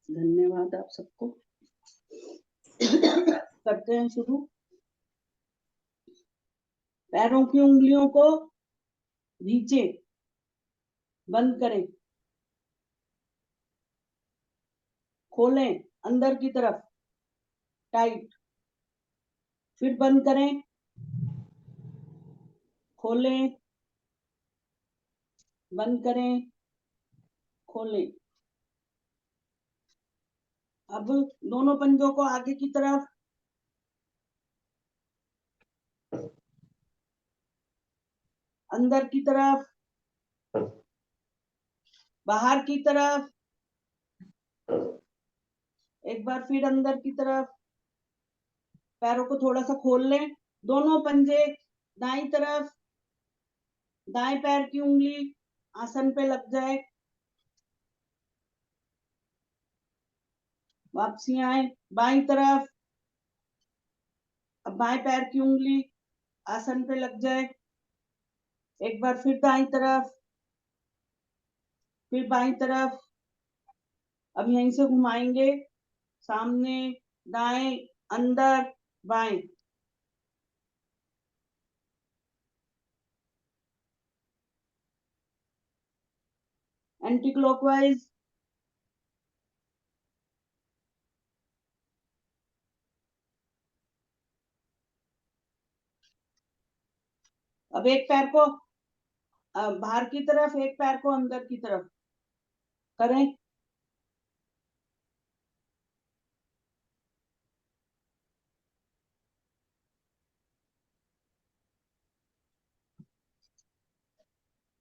धन्यवाद आप सबको। करते हैं शुरू। पैरों की उंगलियों को नीचे बंद करें, खोलें अंदर की तरफ टाइट, फिर बंद करें, खोलें, बंद करें, खोलें। अब दोनों पंजों को आगे की तरफ, अंदर की तरफ, बाहर की तरफ, एक बार फिर अंदर की तरफ। पैरों को थोड़ा सा खोल लें, दोनों पंजे दाईं तरफ, दाएं पैर की उंगली आसन पे लग जाए, वापसी आए बाईं तरफ। अब बाएं पैर की उंगली आसन पे लग जाए, एक बार फिर दाईं तरफ, फिर बाईं तरफ। अब यहीं से घुमाएंगे, सामने, दाएं, अंदर, बाएं। Anti clockwise. अब एक पैर को बाहर की तरफ, एक पैर को अंदर की तरफ करें।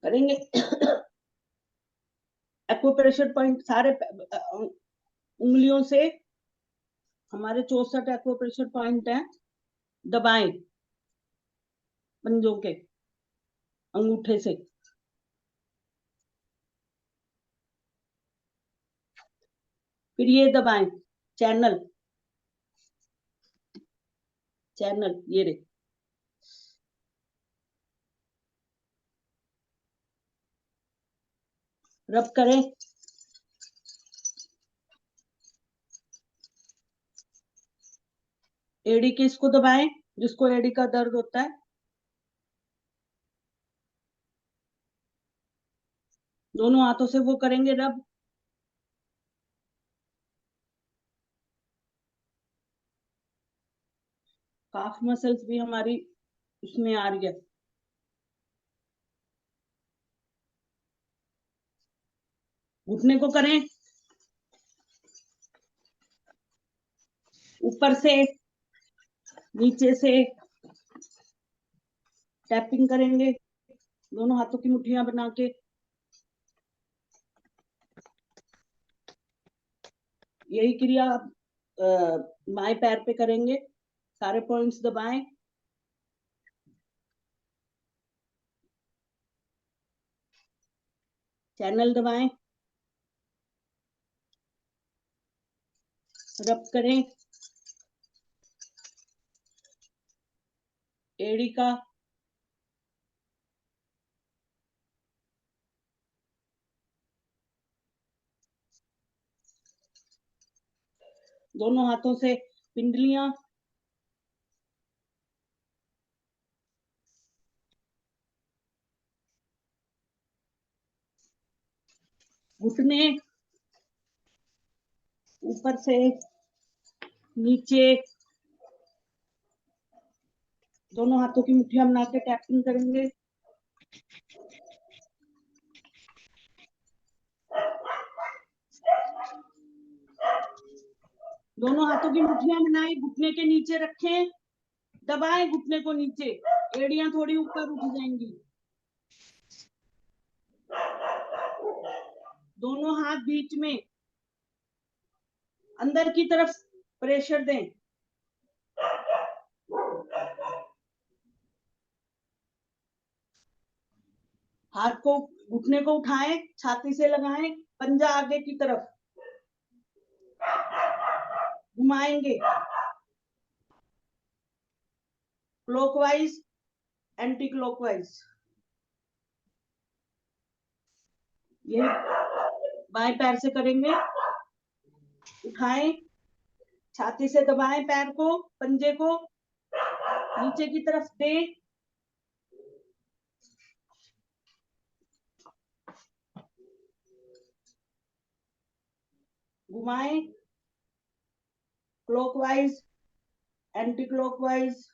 करेंगे। एक्यूप्रेशर पॉइंट सारे उंगलियों से हमारे 64 एक्यूप्रेशर पॉइंट हैं, दबाएं पंजों के अंगूठे से। फिर ये दबाएं, चैनल, चैनल ये रे। रब करें, एड़ी के इसको दबाएं, जिसको एड़ी का दर्द होता है। दोनों हाथों से वो करेंगे रब। काफ मसल्स भी हमारी उसमें आ रही है। घुटने को करें, ऊपर से नीचे से टैपिंग करेंगे दोनों हाथों की मुट्ठियां बना के। यही क्रिया बाएं पैर पे करेंगे, सारे पॉइंट्स दबाएं, चैनल दबाएं, रब करें एड़ी का, दोनों हाथों से पिंडलियां, घुटने, ऊपर से नीचे, दोनों हाथों की मुट्ठियां बना के टैपिंग करेंगे। दोनों हाथों की मुट्ठियां बनाई, घुटने के नीचे रखें, दबाएं घुटने को नीचे, एड़ियां थोड़ी ऊपर उठ जाएंगी। दोनों हाथ बीच में अंदर की तरफ प्रेशर दें। हाथ को, घुटने को उठाएं, छाती से लगाएं, पंजा आगे की तरफ घुमाएंगे, क्लॉकवाइज, एंटी क्लॉकवाइज। ये बाएं पैर से करेंगे, उठाएं, छाती से दबाएं पैर को, पंजे को नीचे की तरफ दें, घुमाएं, क्लॉकवाइज, एंटी क्लॉकवाइज।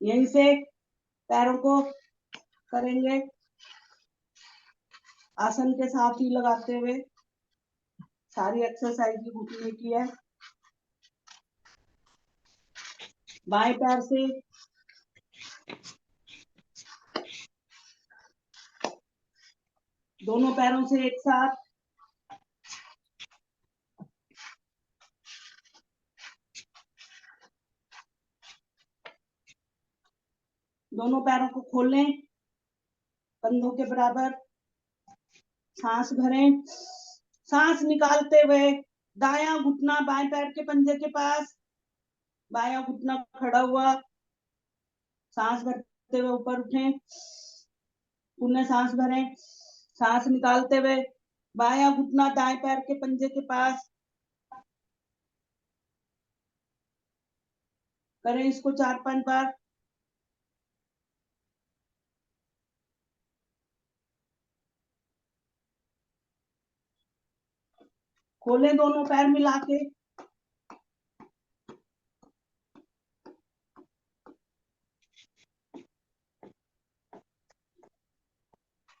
यहीं से पैरों को करेंगे आसन के साथ ही लगाते हुए। सारी एक्सरसाइज घुटने की है। बाएं पैर से दोनों पैरों से एक साथ, दोनों पैरों को खोलें कंधों के बराबर, सांस भरें, सांस निकालते हुए दायां घुटना बाएं पैर के पंजे के पास, बायां घुटना खड़ा हुआ, सांस भरते हुए ऊपर उठें, पुनः सांस भरें, सांस निकालते हुए बायां घुटना दाएं पैर के पंजे के पास, करें इसको 4-5 बार। खोलें दोनों पैर मिला के,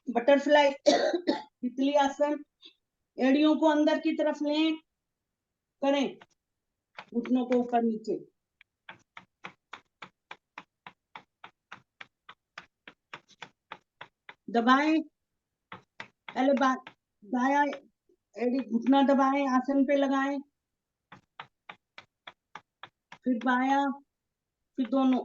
बटरफ्लाई तितली आसन, एड़ियों को अंदर की तरफ लें, करें घुटनों को ऊपर नीचे, दबाएं, पहले दाया एड़ी घुटना दबाएं, आसन पे लगाएं, फिर बाया, फिर दोनों,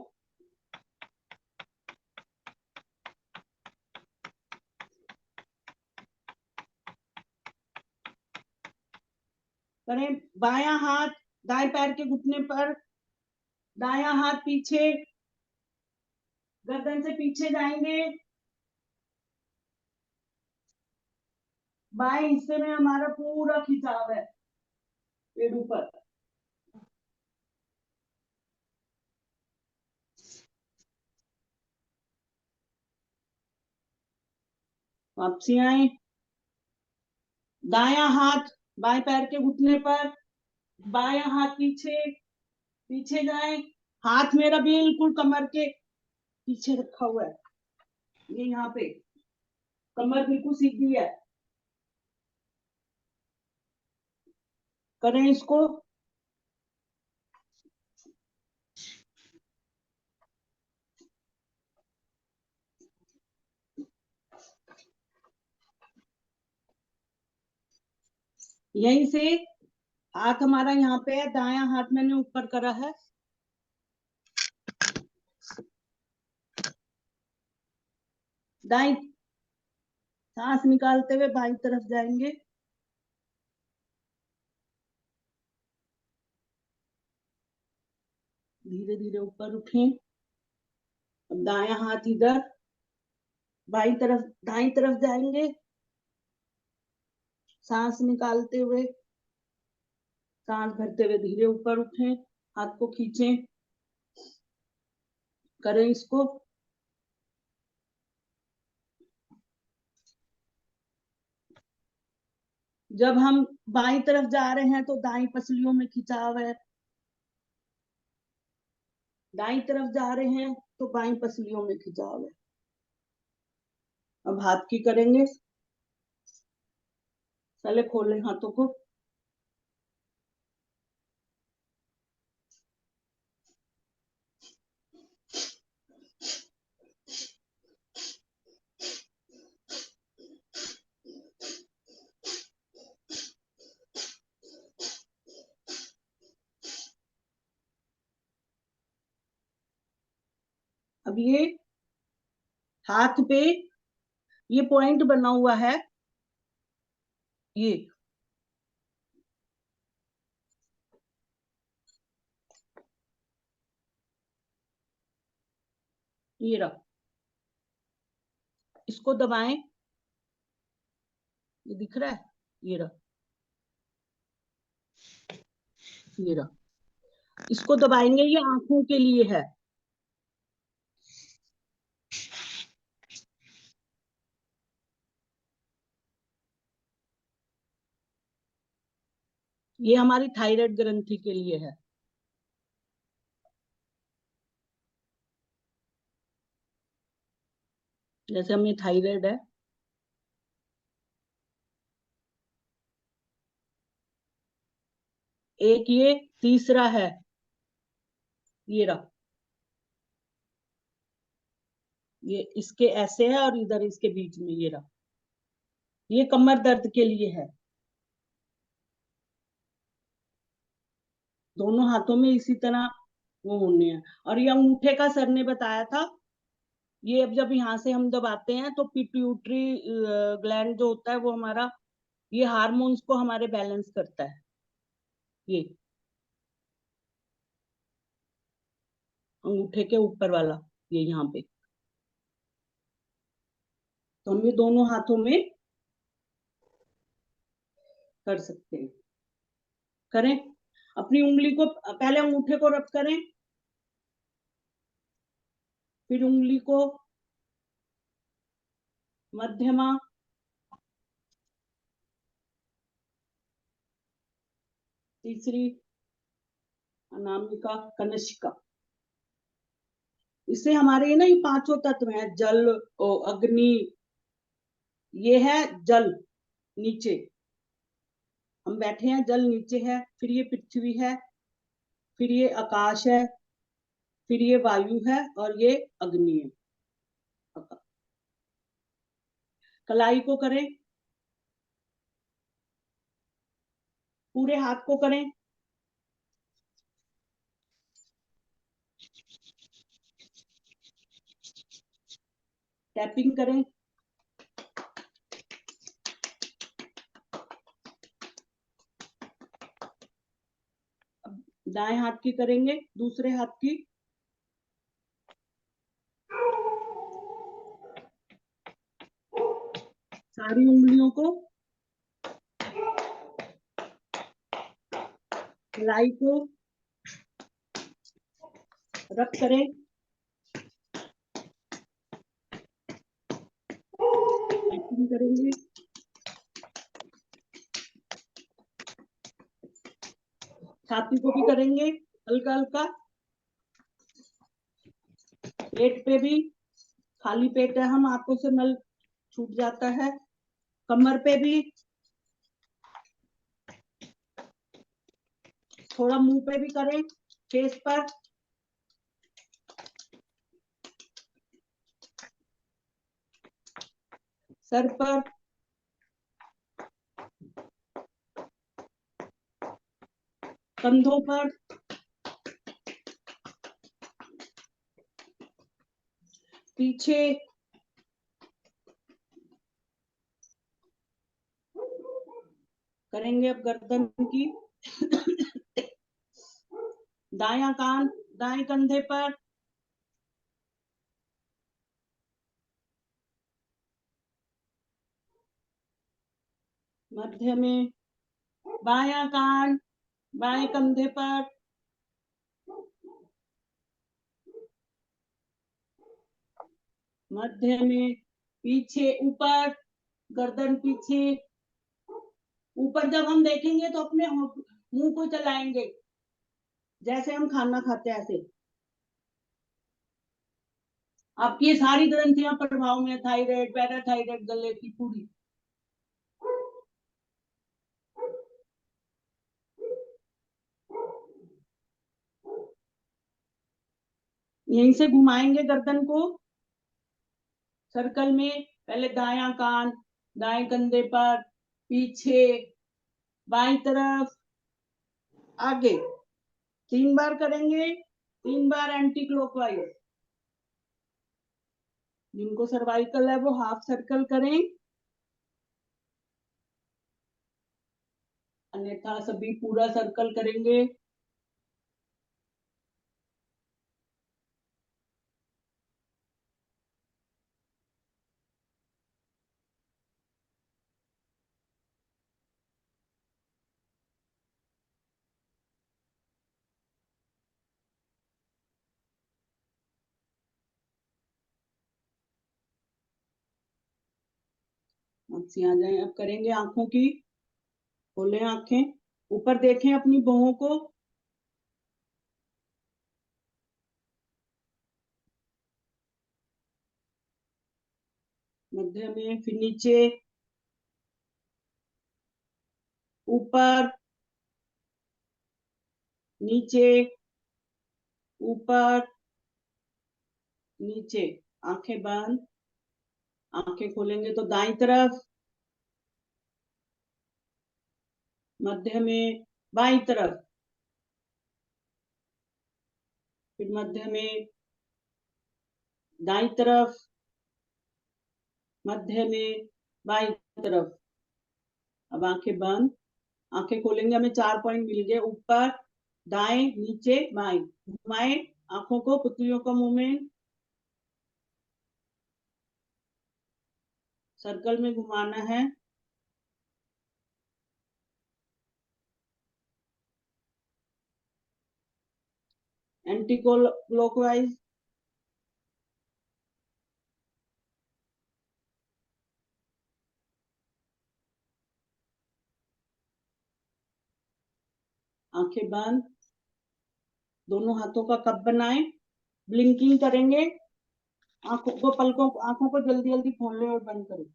करें बायां हाथ दाएं पैर के घुटने पर, दायां हाथ पीछे, गर्दन से पीछे जाएंगे, बाएं हिस्से में हमारा पूरा खिंचाव है पेड़ ऊपर। वापसी आए, दायां हाथ बाएं पैर के घुटने पर, बायां हाथ पीछे, पीछे जाए, हाथ मेरा बिल्कुल कमर के पीछे रखा हुआ है, ये यहाँ पे कमर बिल्कुल सीधी है, करें इसको। यहीं से हाथ हमारा यहाँ पे है, दायां हाथ मैंने ऊपर करा है, दाई सांस निकालते हुए बाई तरफ जाएंगे, धीरे धीरे ऊपर उठें, अब दायां हाथ इधर, बाई तरफ दाई तरफ जाएंगे, सांस निकालते हुए, सांस भरते हुए धीरे ऊपर उठें, हाथ को खींचें, करें इसको। जब हम बाई तरफ जा रहे हैं तो दाई पसलियों में खिंचाव है, दाई तरफ जा रहे हैं तो बाई पसलियों में खिंचाव है। अब हाथ की करेंगे, पहले खोलें हाथों को, अब ये हाथ पे ये पॉइंट बना हुआ है, ये रहा, इसको दबाएं, ये दिख रहा है, ये रहा, ये रहा। इसको दबाएंगे, ये आंखों के लिए है। ये हमारी थायराइड ग्रंथि के लिए है। जैसे हमें थायराइड है, एक ये तीसरा है, ये रहा, ये इसके ऐसे है और इधर इसके बीच में ये रहा, ये कमर दर्द के लिए है। दोनों हाथों में इसी तरह वो होने हैं। और ये अंगूठे का सर ने बताया था, ये अब जब यहाँ से हम दबाते हैं तो पिट्यूटरी ग्लैंड जो होता है वो हमारा, ये हार्मोन्स को हमारे बैलेंस करता है। ये अंगूठे के ऊपर वाला, ये यहाँ पे। तो हम ये दोनों हाथों में कर सकते हैं। करें, अपनी उंगली को पहले अंगूठे को रब करें, फिर उंगली को मध्यमा, तीसरी अनामिका, कनिष्का। इससे हमारे ये ना ये पांचों तत्व हैं, जल, अग्नि, ये है जल नीचे, हम बैठे हैं, जल नीचे है, फिर ये पृथ्वी है, फिर ये आकाश है, फिर ये वायु है, और ये अग्नि है। कलाई को करें, पूरे हाथ को करें, टैपिंग करें। अब दाएं हाथ की करेंगे, दूसरे हाथ की, सारी उंगलियों को, कलाई को रब करें, टैपिंग करेंगे। छाती को भी करेंगे हल्का हल्का, पेट पे भी, खाली पेट है हम, आंखों से मल छूट जाता है। कमर पे भी, थोड़ा मुंह पे भी करें, फेस पर, सर पर, कंधों पर, पीछे, करेंगे अब गर्दन की, दायां कान, दाएं कंधे पर, मध्य में, बायां कान, बाएं कंधे पर, मध्य में, पीछे, ऊपर, गर्दन पीछे। ऊपर जब हम देखेंगे तो अपने मुंह को चलाएंगे, जैसे हम खाना खाते हैं ऐसे। आपकी ये सारी ग्रंथियां प्रभाव में, थायराइड, पैराथायराइड, गले की पूरी। यहीं से घुमाएंगे गर्दन को सर्कल में, पहले दायां कान, दाएं कंधे पर, पीछे, बाईं तरफ, आगे। 3 बार करेंगे, 3 बार एंटी क्लॉकवाइज। जिनको सर्वाइकल है वो हाफ सर्कल करें, अन्यथा सभी पूरा सर्कल करेंगे। वापसी आ जाए। अब करेंगे आंखों की, खोलें आंखें, ऊपर देखें अपनी भौहों को, मध्य में, फिर नीचे, ऊपर, नीचे, ऊपर, नीचे। आंखें बंद, आंखें खोलेंगे तो दाईं तरफ, मध्य में, बाईं तरफ, फिर मध्य में, दाईं तरफ, मध्य में, बाईं तरफ। अब आंखें बंद, आंखें खोलेंगे, हमें 4 पॉइंट मिल गए, ऊपर, दाएं, नीचे, बाएं। घुमाएं आंखों को, पुतलियों का मूवमेंट, सर्कल में घुमाना है। एंटी क्लॉकवाइज, आंखें बंद, दोनों हाथों का कप बनाएं, ब्लिंकिंग करेंगे, आंखों को, पलकों, आंखों को जल्दी जल्दी खोल लें और बंद करें।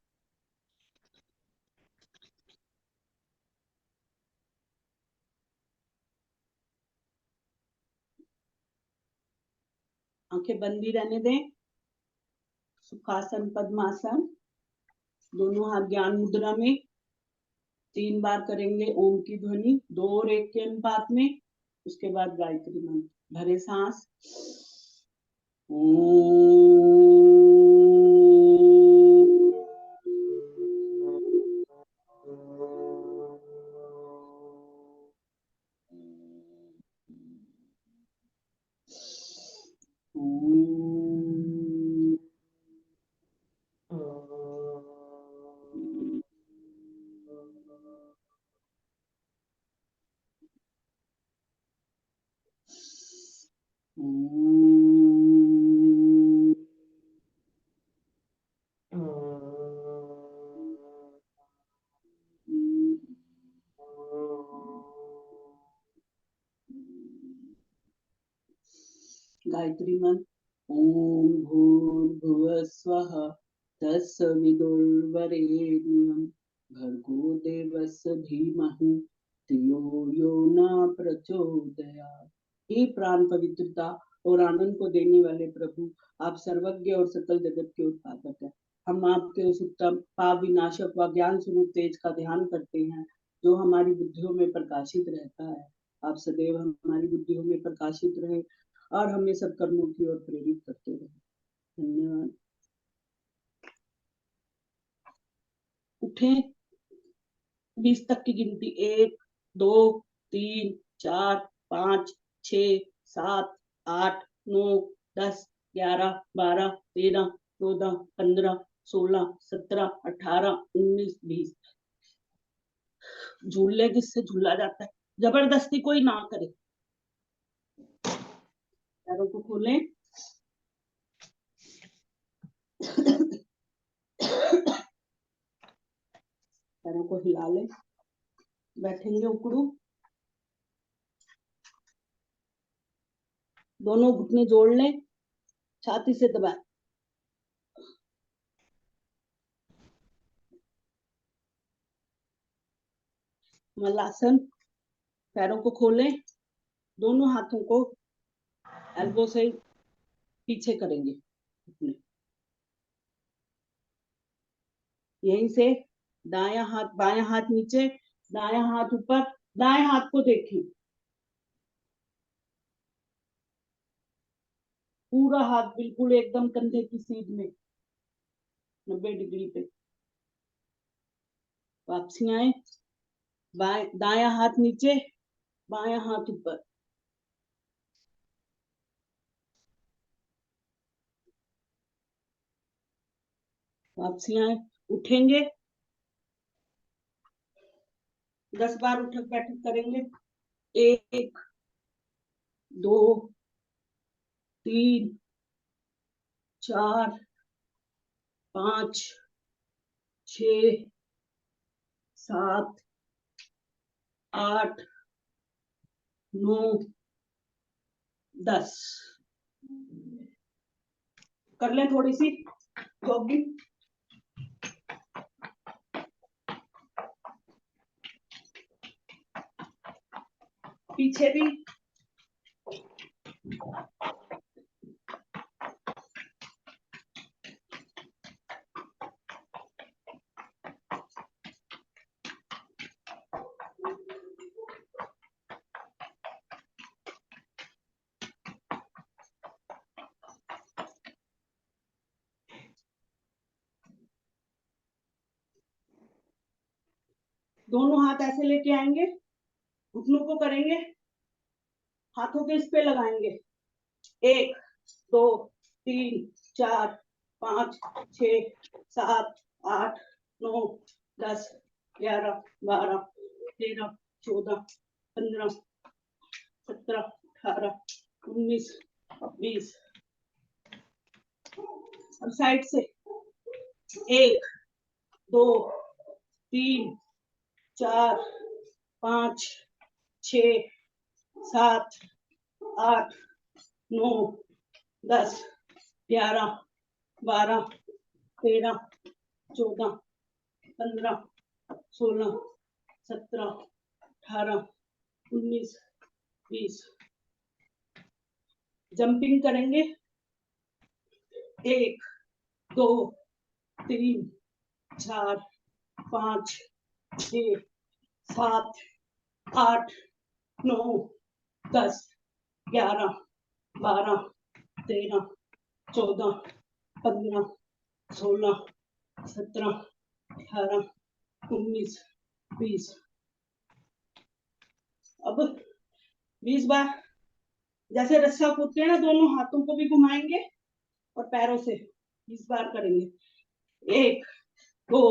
आंखें बंद ही रहने दें। सुखासन, पद्मासन, दोनों हाथ ज्ञान मुद्रा में, 3 बार करेंगे ओम की ध्वनि, 2 और 1 के अनुपात में। उसके बाद गायत्री मंत्र, भरे सांस, गायत्री मंत्र, ओम भूर्भुवः स्वः तत्सवितुर्वरेण्यं भर्गो देवस्य धीमहि धियो यो न प्रचोदयात्। हे प्राण पवित्रता और आनंद को देने वाले प्रभु, आप सर्वज्ञ और सकल जगत के उत्पादक हैं। हम आपके उस उत्तम पाप विनाशक व ज्ञान स्वरूप तेज का ध्यान करते हैं जो हमारी बुद्धियों में प्रकाशित रहता है। आप सदैव हमारी बुद्धियों में प्रकाशित रहे और हमें सब कर्मों की ओर प्रेरित करते रहे। धन्यवाद। उठें, 20 तक की गिनती, 1 2 3 4 5 6 7 8 9 10 11 12 13 14 15 16 17 18 19 20। झूलने किससे झूला जाता है, जबरदस्ती कोई ना करे। पैरों को खोलें, पैरों को हिला लें, बैठेंगे उकड़ू, दोनों घुटने जोड़ लें, छाती से दबाएं। मलासन, पैरों को खोलें, दोनों हाथों को एल्बो से पीछे करेंगे, यहीं से दायां हाथ, बायां हाथ नीचे, दायां हाथ ऊपर, दाएं हाथ को देखें, पूरा हाथ बिल्कुल एकदम कंधे की सीध में 90 डिग्री पे। वापसी आए, दायां हाथ नीचे, बायां हाथ ऊपर, वापसी आए, उठेंगे, 10 बार उठक बैठक करेंगे, 1 2 3 4 5 6 7 8 9 10। कर लें थोड़ी सी जॉगिंग। पीछे भी दोनों हाथ ऐसे लेके आएंगे, घुटनों को करेंगे, हाथों के इस पे लगाएंगे। 1 2 3 4 5 6 7 8 9 10 11 12 13 14 15 17 18 19 20। अब साइड से 1 2 3 4 5 6 7 8 9 10 11 12 13 14 15 16 17 18 19 20। जंपिंग करेंगे। 1 2 3 4 5 6 7 8 9 10 11 12 13 14 15 16 17 18 19 20। अब 20 बार जैसे रस्सा कूदते हैं ना, दोनों हाथों को भी घुमाएंगे और पैरों से 20 बार करेंगे। 1 2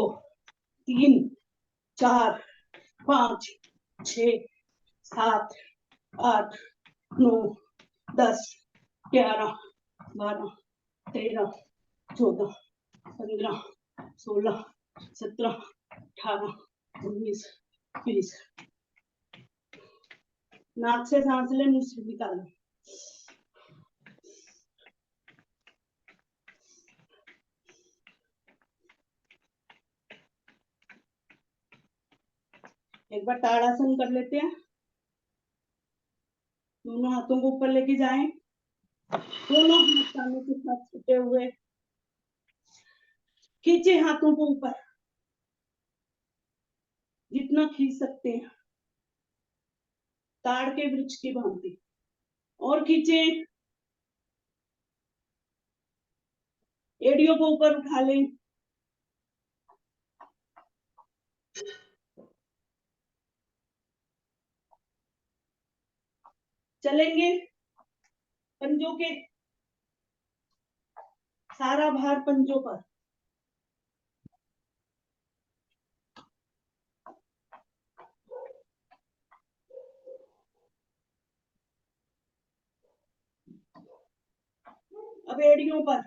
3 4 5 6 7 8 9 10 11 12 13 14 15 16 17 18 19 20। नाक से सांस ले, मुंह से निकालें। एक बार ताड़ासन कर लेते हैं। दोनों हाथों को ऊपर लेके जाएं, दोनों हाथ कानों के साथ छुटे हुए, खींचे हाथों को ऊपर जितना खींच सकते हैं, ताड़ के वृक्ष की भांति, और खींचे। एड़ियों को ऊपर उठा लें। चलेंगे पंजों के, सारा भार पंजों पर। अब एड़ियों पर,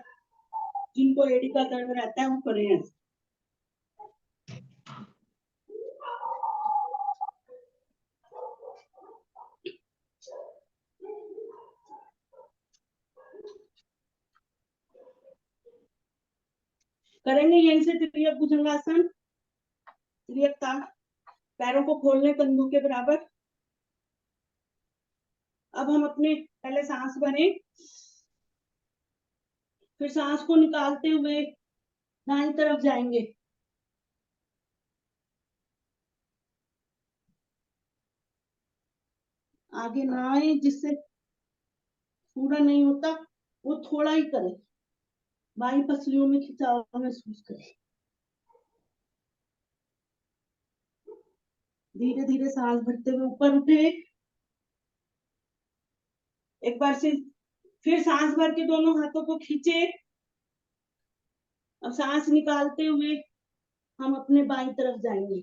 जिनको एड़ी का दर्द रहता है वो करें। करेंगे यहीं से त्रियक भुजंगासन। त्रियक ताड़, पैरों को खोल लें कंधों के बराबर। अब हम अपने पहले सांस भरें, फिर सांस को निकालते हुए दाईं तरफ जाएंगे। आगे ना आए, जिससे पूरा नहीं होता वो थोड़ा ही करें। बाई पसलियों में खिंचाव महसूस करें। धीरे धीरे सांस भरते हुए ऊपर उठे। एक बार से फिर सांस भर के दोनों हाथों को खींचे। अब सांस निकालते हुए हम अपने बाईं तरफ जाएंगे।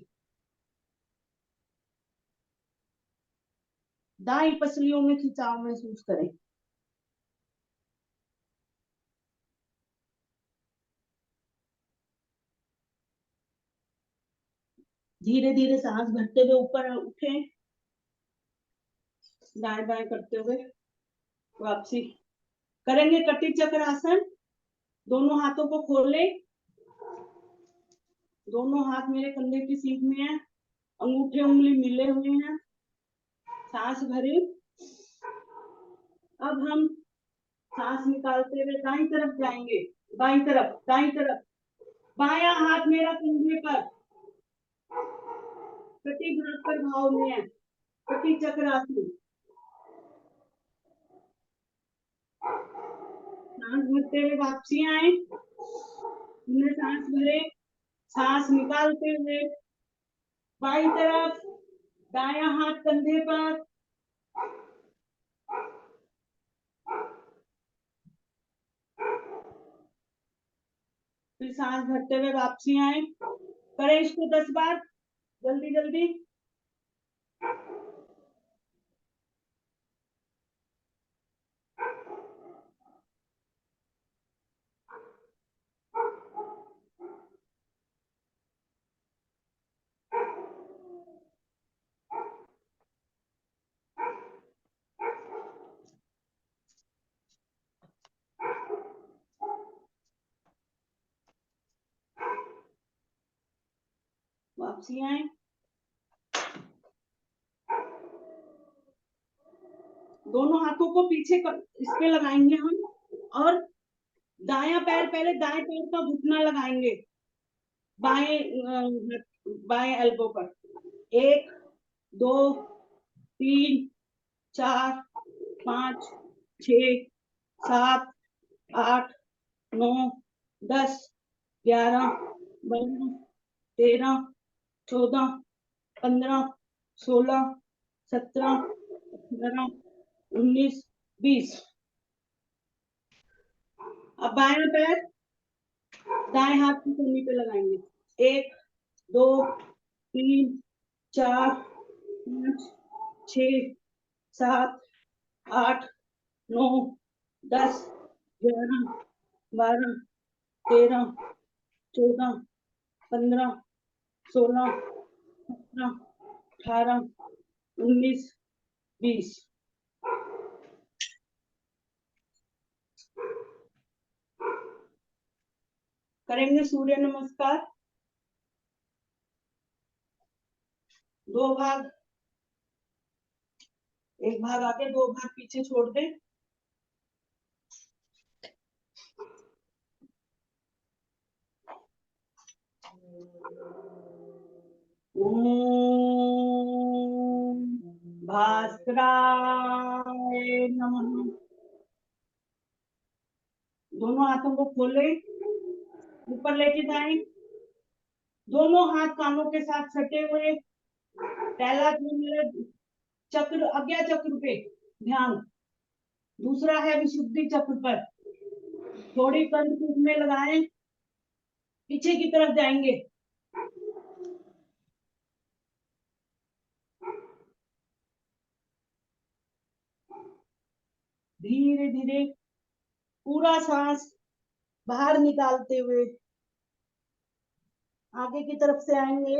दाई पसलियों में खिंचाव महसूस करें। धीरे धीरे सांस भरते हुए ऊपर उठे, दाएं बाएं करते हुए वापसी करेंगे। कटी चक्र आसन। दोनों हाथों को खोले, दोनों हाथ मेरे कंधे की सीध में है, अंगूठे उंगली मिले हुए हैं, सांस भरे। अब हम सांस निकालते हुए दाईं तरफ जाएंगे, बाईं तरफ, दाईं तरफ। बायां हाथ मेरा कंधे पर, कटी भास्कर भाव में है, कटी चक्र आसन। सांस भरते हुए वापसी आए, सांस भरे, सांस निकालते हुए बाईं तरफ, दायां हाथ कंधे पर, फिर सांस भरते हुए वापसी आए। करें इसको 10 बार, जल्दी जल्दी। वापसी आए, दोनों हाथों को पीछे इस पे लगाएंगे हम, और दायां पैर पहले दाएं पैर का घुटना लगाएंगे बाएं बाएं एल्बो पर। 1 2 3 4 5 6 7 8 9 10 11 12 13 14 15 16 17 18 19 20। अब बायां पैर दाएं हाथ की कमर पे लगाएंगे। 1 2 3 4 5 6 7 8 9 10 11 12 13 14 15 16 17 18 19 20। करेंगे सूर्य नमस्कार। 2 भाग, एक भाग आगे 2 भाग पीछे छोड़ दे। ओम भास्कराय नमः। दोनों हाथों को खोले, ऊपर लेके जाएं, दोनों हाथ कानों के साथ सटे हुए। पहला चक्र अज्ञा चक्र पे ध्यान, दूसरा है विशुद्धि चक्र पर। थोड़ी कंठ में लगाएं, पीछे की तरफ जाएंगे। धीरे धीरे पूरा सांस बाहर निकालते हुए आगे की तरफ से आएंगे,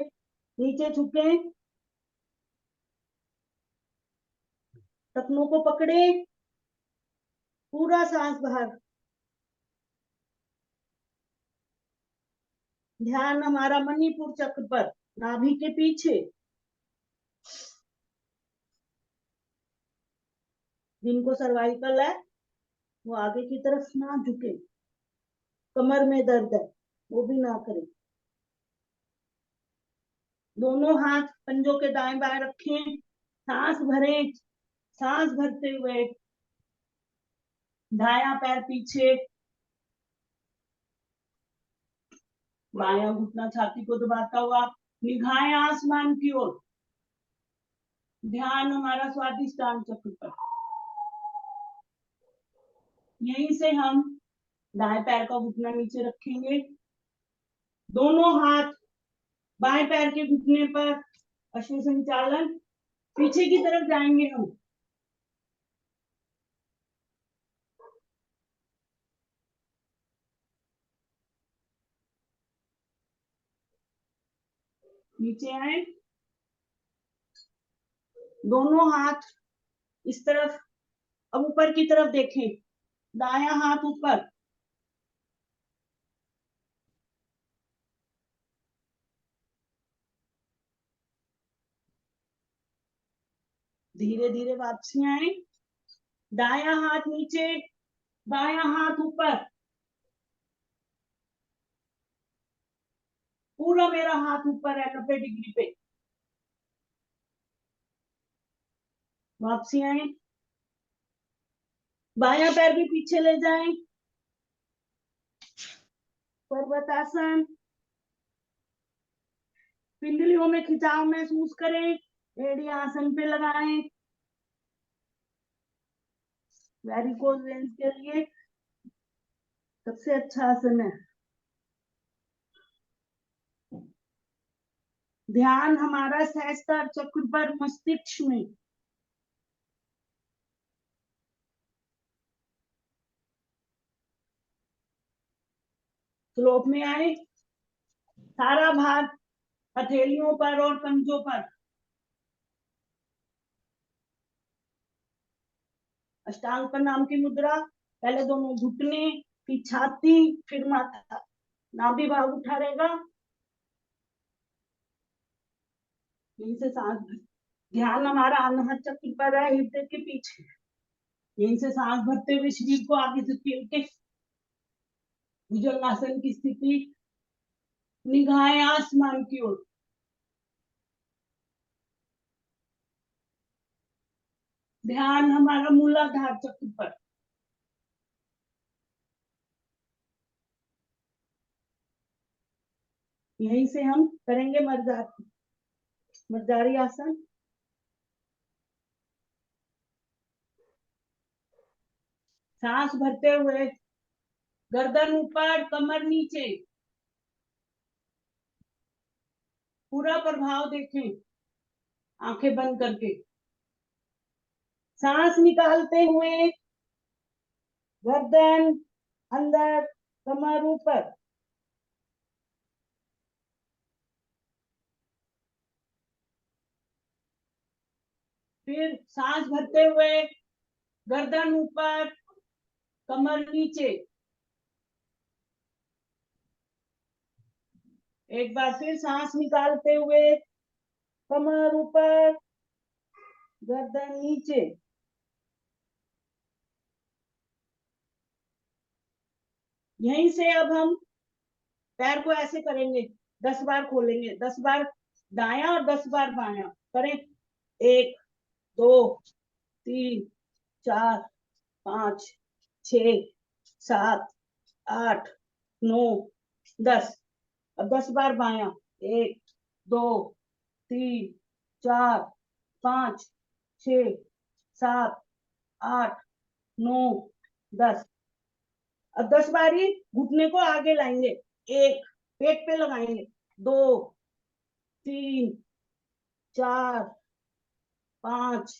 नीचे झुके, टखनों को पकड़े, पूरा सांस बाहर। ध्यान हमारा मणिपुर चक्र पर, नाभि के पीछे। जिनको सर्वाइकल है वो आगे की तरफ ना झुके, कमर में दर्द है वो भी ना करें। दोनों हाथ पंजों के दाएं बाएं रखें, सांस भरें। सांस भरते हुए दायां पैर पीछे, बायां घुटना छाती को दबाता हुआ, निगाहें आसमान की ओर। ध्यान हमारा स्वादिष्टान चक्र पर। यहीं से हम दाएं पैर का घुटना नीचे रखेंगे, दोनों हाथ बाएं पैर के घुटने पर, अश्व संचालन। पीछे की तरफ जाएंगे हम। नीचे आए, दोनों हाथ इस तरफ, अब ऊपर की तरफ देखें, दाया हाथ ऊपर, धीरे धीरे वापसी आए, दाया हाथ नीचे, बाया हाथ ऊपर, पूरा मेरा हाथ ऊपर है 90 डिग्री पे, वापसी आए, बाया पैर भी पीछे ले जाएं, पर्वतासन, पिंडलियों में खिंचाव महसूस करें, एड़ी आसन पे लगाएं, वेरिकोज वेन्स के लिए सबसे अच्छा आसन है। ध्यान हमारा सहस्त्र चक्र पर, मस्तिष्क में। श्लोक में आए, सारा भार हथेलियों पर और कंधों पर, अष्टांग प्रणाम की मुद्रा, पहले दोनों घुटने, फिर छाती, फिर माथा, नाभि भाग उठा रहेगा, यहीं से सांस, ध्यान हमारा अनाहत चक्र पर है, हृदय के पीछे, यहीं से सांस भरते हुए शरीर को आगे से फेर के भुजंगासन की स्थिति, निगाहें आसमान की ओर, ध्यान हमारा मूलाधार चक्र पर, यहीं से हम करेंगे मर्जारी आसन। सांस भरते हुए गर्दन ऊपर, कमर नीचे, पूरा प्रभाव देखें आंखें बंद करके, सांस निकालते हुए गर्दन अंदर, कमर ऊपर, फिर सांस भरते हुए गर्दन ऊपर, कमर नीचे, एक बार फिर सांस निकालते हुए कमर ऊपर, गर्दन नीचे, यहीं से अब हम पैर को ऐसे करेंगे, 10 बार खोलेंगे, 10 बार दाया और 10 बार बाया करें, 1 2 3 4 5 6 7 8 9 10, अब 10 बार बाया, 1 2 3 4 5 6 7 8 9 10, अब 10 बारी घुटने को आगे लाएंगे, 1 पेट पे लगाएंगे, 2 3 4 5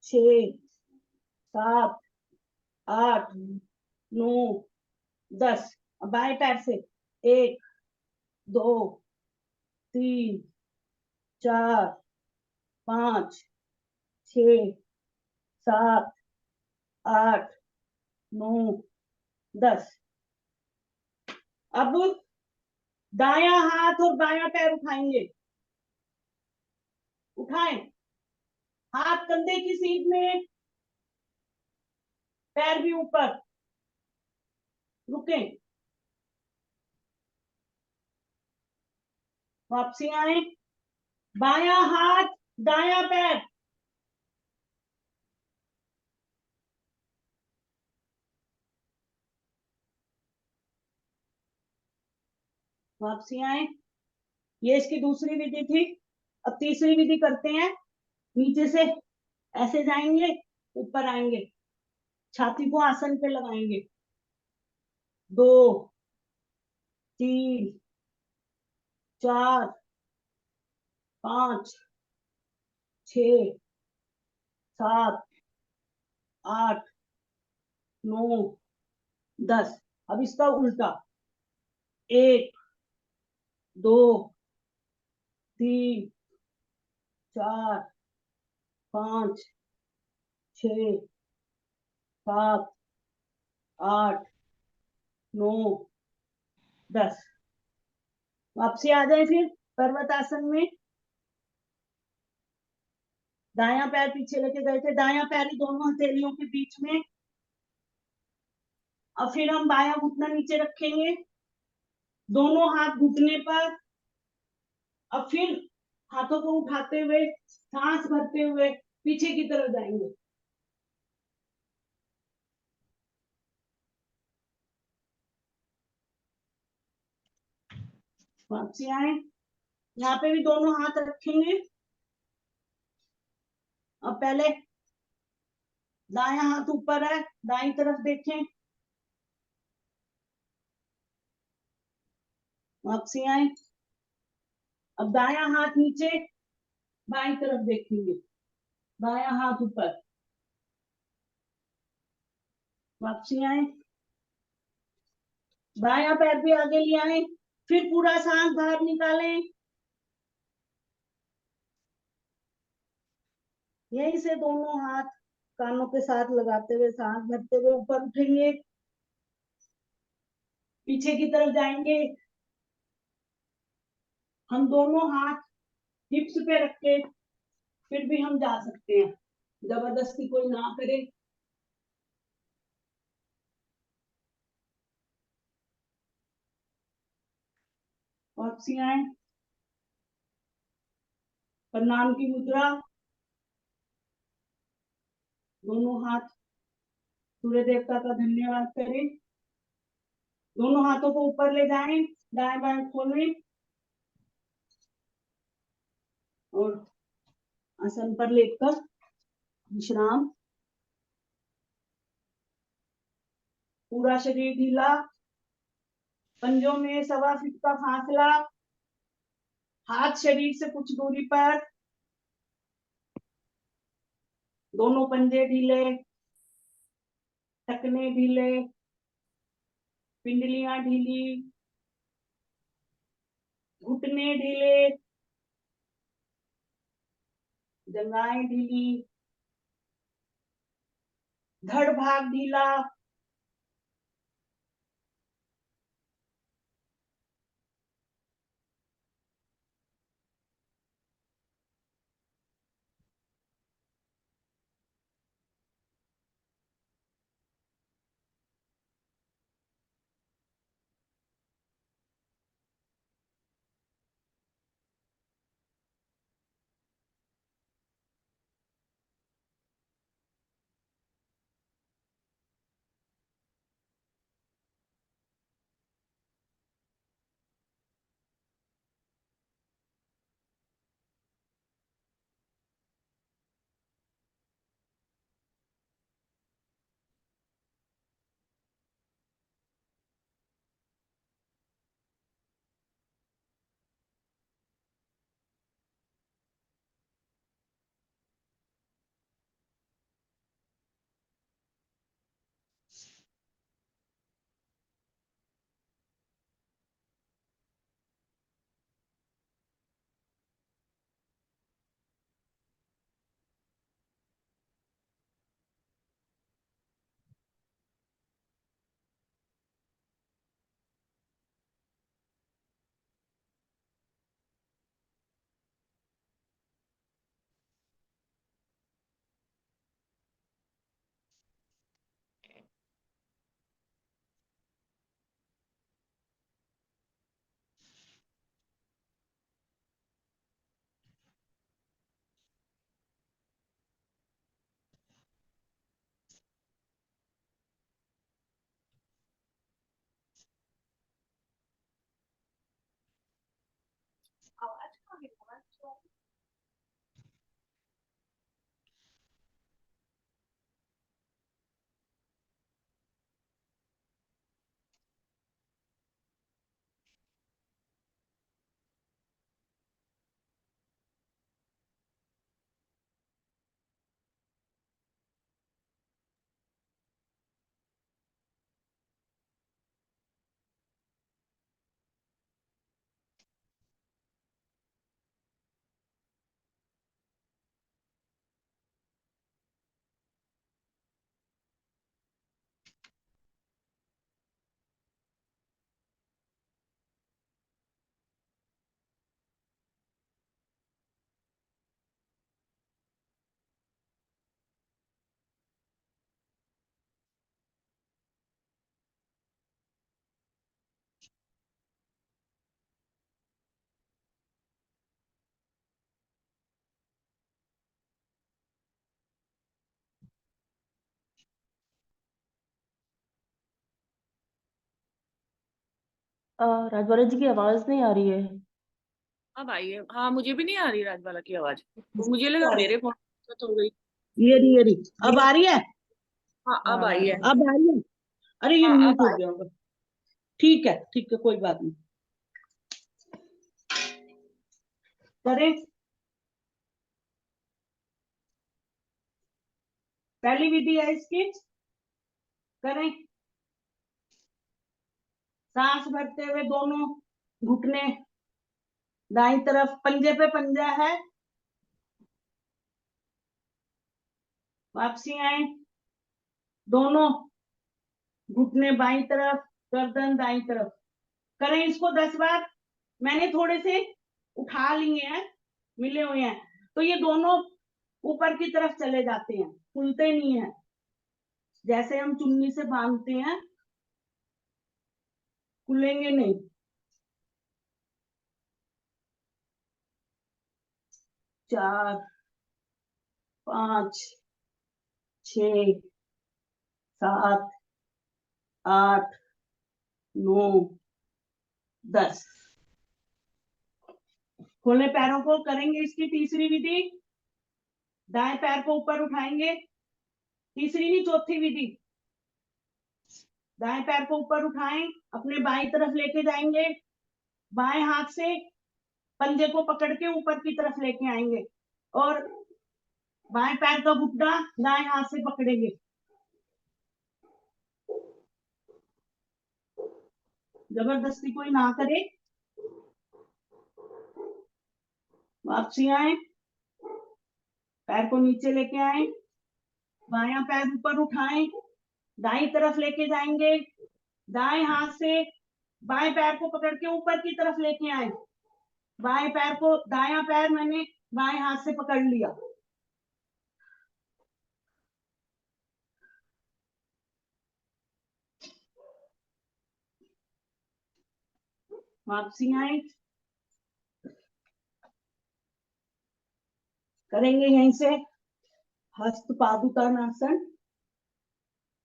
6 7 8 9 10, अब बाएं पैर से 1 2 3 4 5 6 7 8 9 10, अब दाया हाथ और बाया पैर उठाएंगे, उठाएं, हाथ कंधे की सीध में, पैर भी ऊपर, रुके, वापसी आए, बाया हाथ, दाया पैर, वापसी आए, ये इसकी दूसरी विधि थी। अब तीसरी विधि करते हैं, नीचे से ऐसे जाएंगे, ऊपर आएंगे, छाती को आसन पे लगाएंगे, 2 3 4 5 6 7 8 9 10, अब इसका उल्टा, 1 2 3 4 5 6 7 8 9 10। वापसी आ जाए फिर पर्वतासन में। दायां पैर पीछे लेके गए थे, दायां पैर ही दोनों हथेलियों के बीच में। अब फिर हम बायां घुटना नीचे रखेंगे, दोनों हाथ घुटने पर। अब फिर हाथों को उठाते हुए, सांस भरते हुए पीछे की तरफ जाएंगे। वापसी आए, यहाँ पे भी दोनों हाथ रखेंगे। अब पहले दायां हाथ ऊपर है, दाईं तरफ देखें। वापसी आए, अब दायां हाथ नीचे, बाईं तरफ देखेंगे, बायां हाथ ऊपर। वापसी आए, बायां पैर भी आगे ले आए, फिर पूरा सांस बाहर निकालें। यहीं से दोनों हाथ कानों के साथ लगाते हुए सांस भरते हुए ऊपर उठेंगे, पीछे की तरफ जाएंगे। हम दोनों हाथ हिप्स पे रख के फिर भी हम जा सकते हैं, जबरदस्ती कोई ना करे। वापसी आए, प्रणाम की मुद्रा, दोनों हाथ सूर्य देवता का धन्यवाद करें। दोनों हाथों को ऊपर ले जाएं, दाएं बाएं खोलें और आसन पर लेटकर विश्राम। पूरा शरीर ढीला, पंजों में 1.25 फीट का फासला, हाथ शरीर से कुछ दूरी पर, दोनों पंजे ढीले, टखने ढीले, पिंडलियां ढीली, घुटने ढीले, जंघाएं ढीली, धड़ भाग ढीला। राजवाला जी की आवाज नहीं आ रही है। अब आई है। हाँ, मुझे भी नहीं आ रही राजबाला की आवाज। तो मुझे लगा मेरे फोन तो हो गई। ये रही अब आ रही है। हाँ, अब आई है। अब आ रही है। अरे ये हाँ, म्यूट अब हो आई। गया होगा। ठीक है कोई बात नहीं। करें पहली विधि है इसकी। करें सांस भरते हुए दोनों घुटने दाई तरफ, पंजे पे पंजा है, वापसी आए, दोनों घुटने बाई तरफ, गर्दन दाई तरफ। करें इसको 10 बार। मैंने थोड़े से उठा लिए हैं, मिले हुए हैं, तो ये दोनों ऊपर की तरफ चले जाते हैं, खुलते नहीं है। जैसे हम चुन्नी से बांधते हैं, खुलेंगे नहीं। 4, 5, 6, 7, 8, 9, 10। खोले पैरों को। करेंगे इसकी तीसरी विधि। दाएं पैर को ऊपर उठाएंगे। तीसरी नहीं, चौथी विधि। दाएं पैर को ऊपर उठाएं, अपने बाईं तरफ लेके जाएंगे, बाएं हाथ से पंजे को पकड़ के ऊपर की तरफ लेके आएंगे और बाएं पैर का घुटना दाएं हाथ से पकड़ेंगे। जबरदस्ती कोई ना करे। वापसी आए, पैर को नीचे लेके आए, बायां पैर ऊपर उठाएं, दाई तरफ लेके जाएंगे, दाएं हाथ से बाएं पैर को पकड़ के ऊपर की तरफ लेके आए, बाएं पैर को, दायां पैर मैंने बाएं हाथ से पकड़ लिया। वापसी आए, करेंगे यहीं से हस्त पादुकानासन।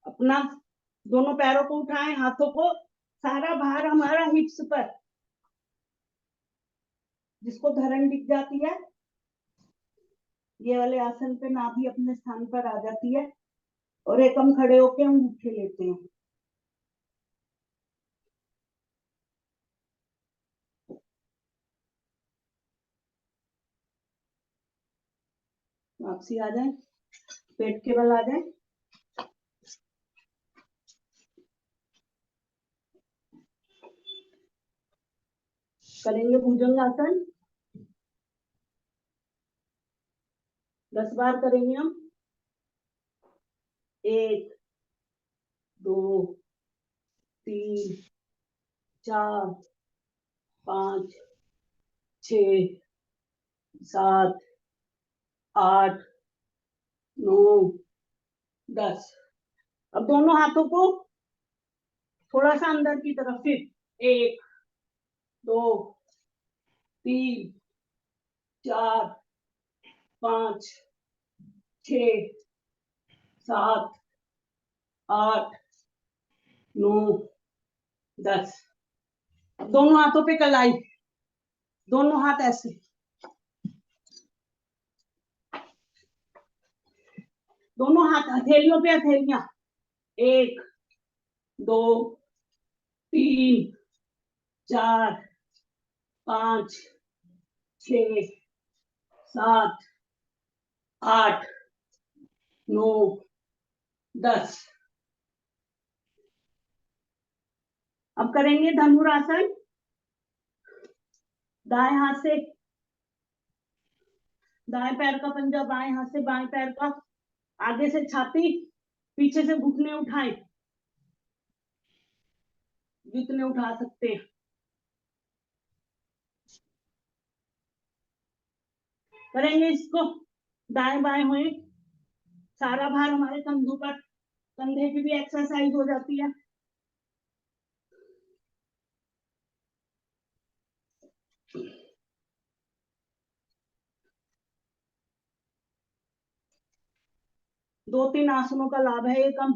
अपना दोनों पैरों को उठाएं, हाथों को, सारा भार हमारा हिप्स पर, जिसको धरण दिख जाती है, ये वाले आसन पे नाभि अपने स्थान पर आ जाती है और एक हम खड़े होके हम उठे लेते हैं। वापसी आ जाए, पेट के बल आ जाए। करेंगे भुजंगासन। 10 बार करेंगे हम। 1, 2, 3, 4, 5, 6, 7, 8, 9, 10। अब दोनों हाथों को थोड़ा सा अंदर की तरफ, फिर 1, 2, 3, 4, 5, 6, 7, 8, 9, 10। अब दोनों हाथों पे कलाई, दोनों हाथ ऐसे, दोनों हाथ हथेलियों पे हथेलियां। 1, 2, 3, 4, 5, 6, 7, 8, 9, 10। अब करेंगे धनुरासन। दाएं हाथ से दाएं पैर का पंजा, बाएं हाथ से बाएं पैर का, आगे से छाती, पीछे से घुटने उठाएं, जितने उठा सकते हैं। करेंगे इसको, दाएं बाएं हुए, सारा भार हमारे कंधों पर, कंधे की भी एक्सरसाइज हो जाती है। दो तीन आसनों का लाभ है एक हम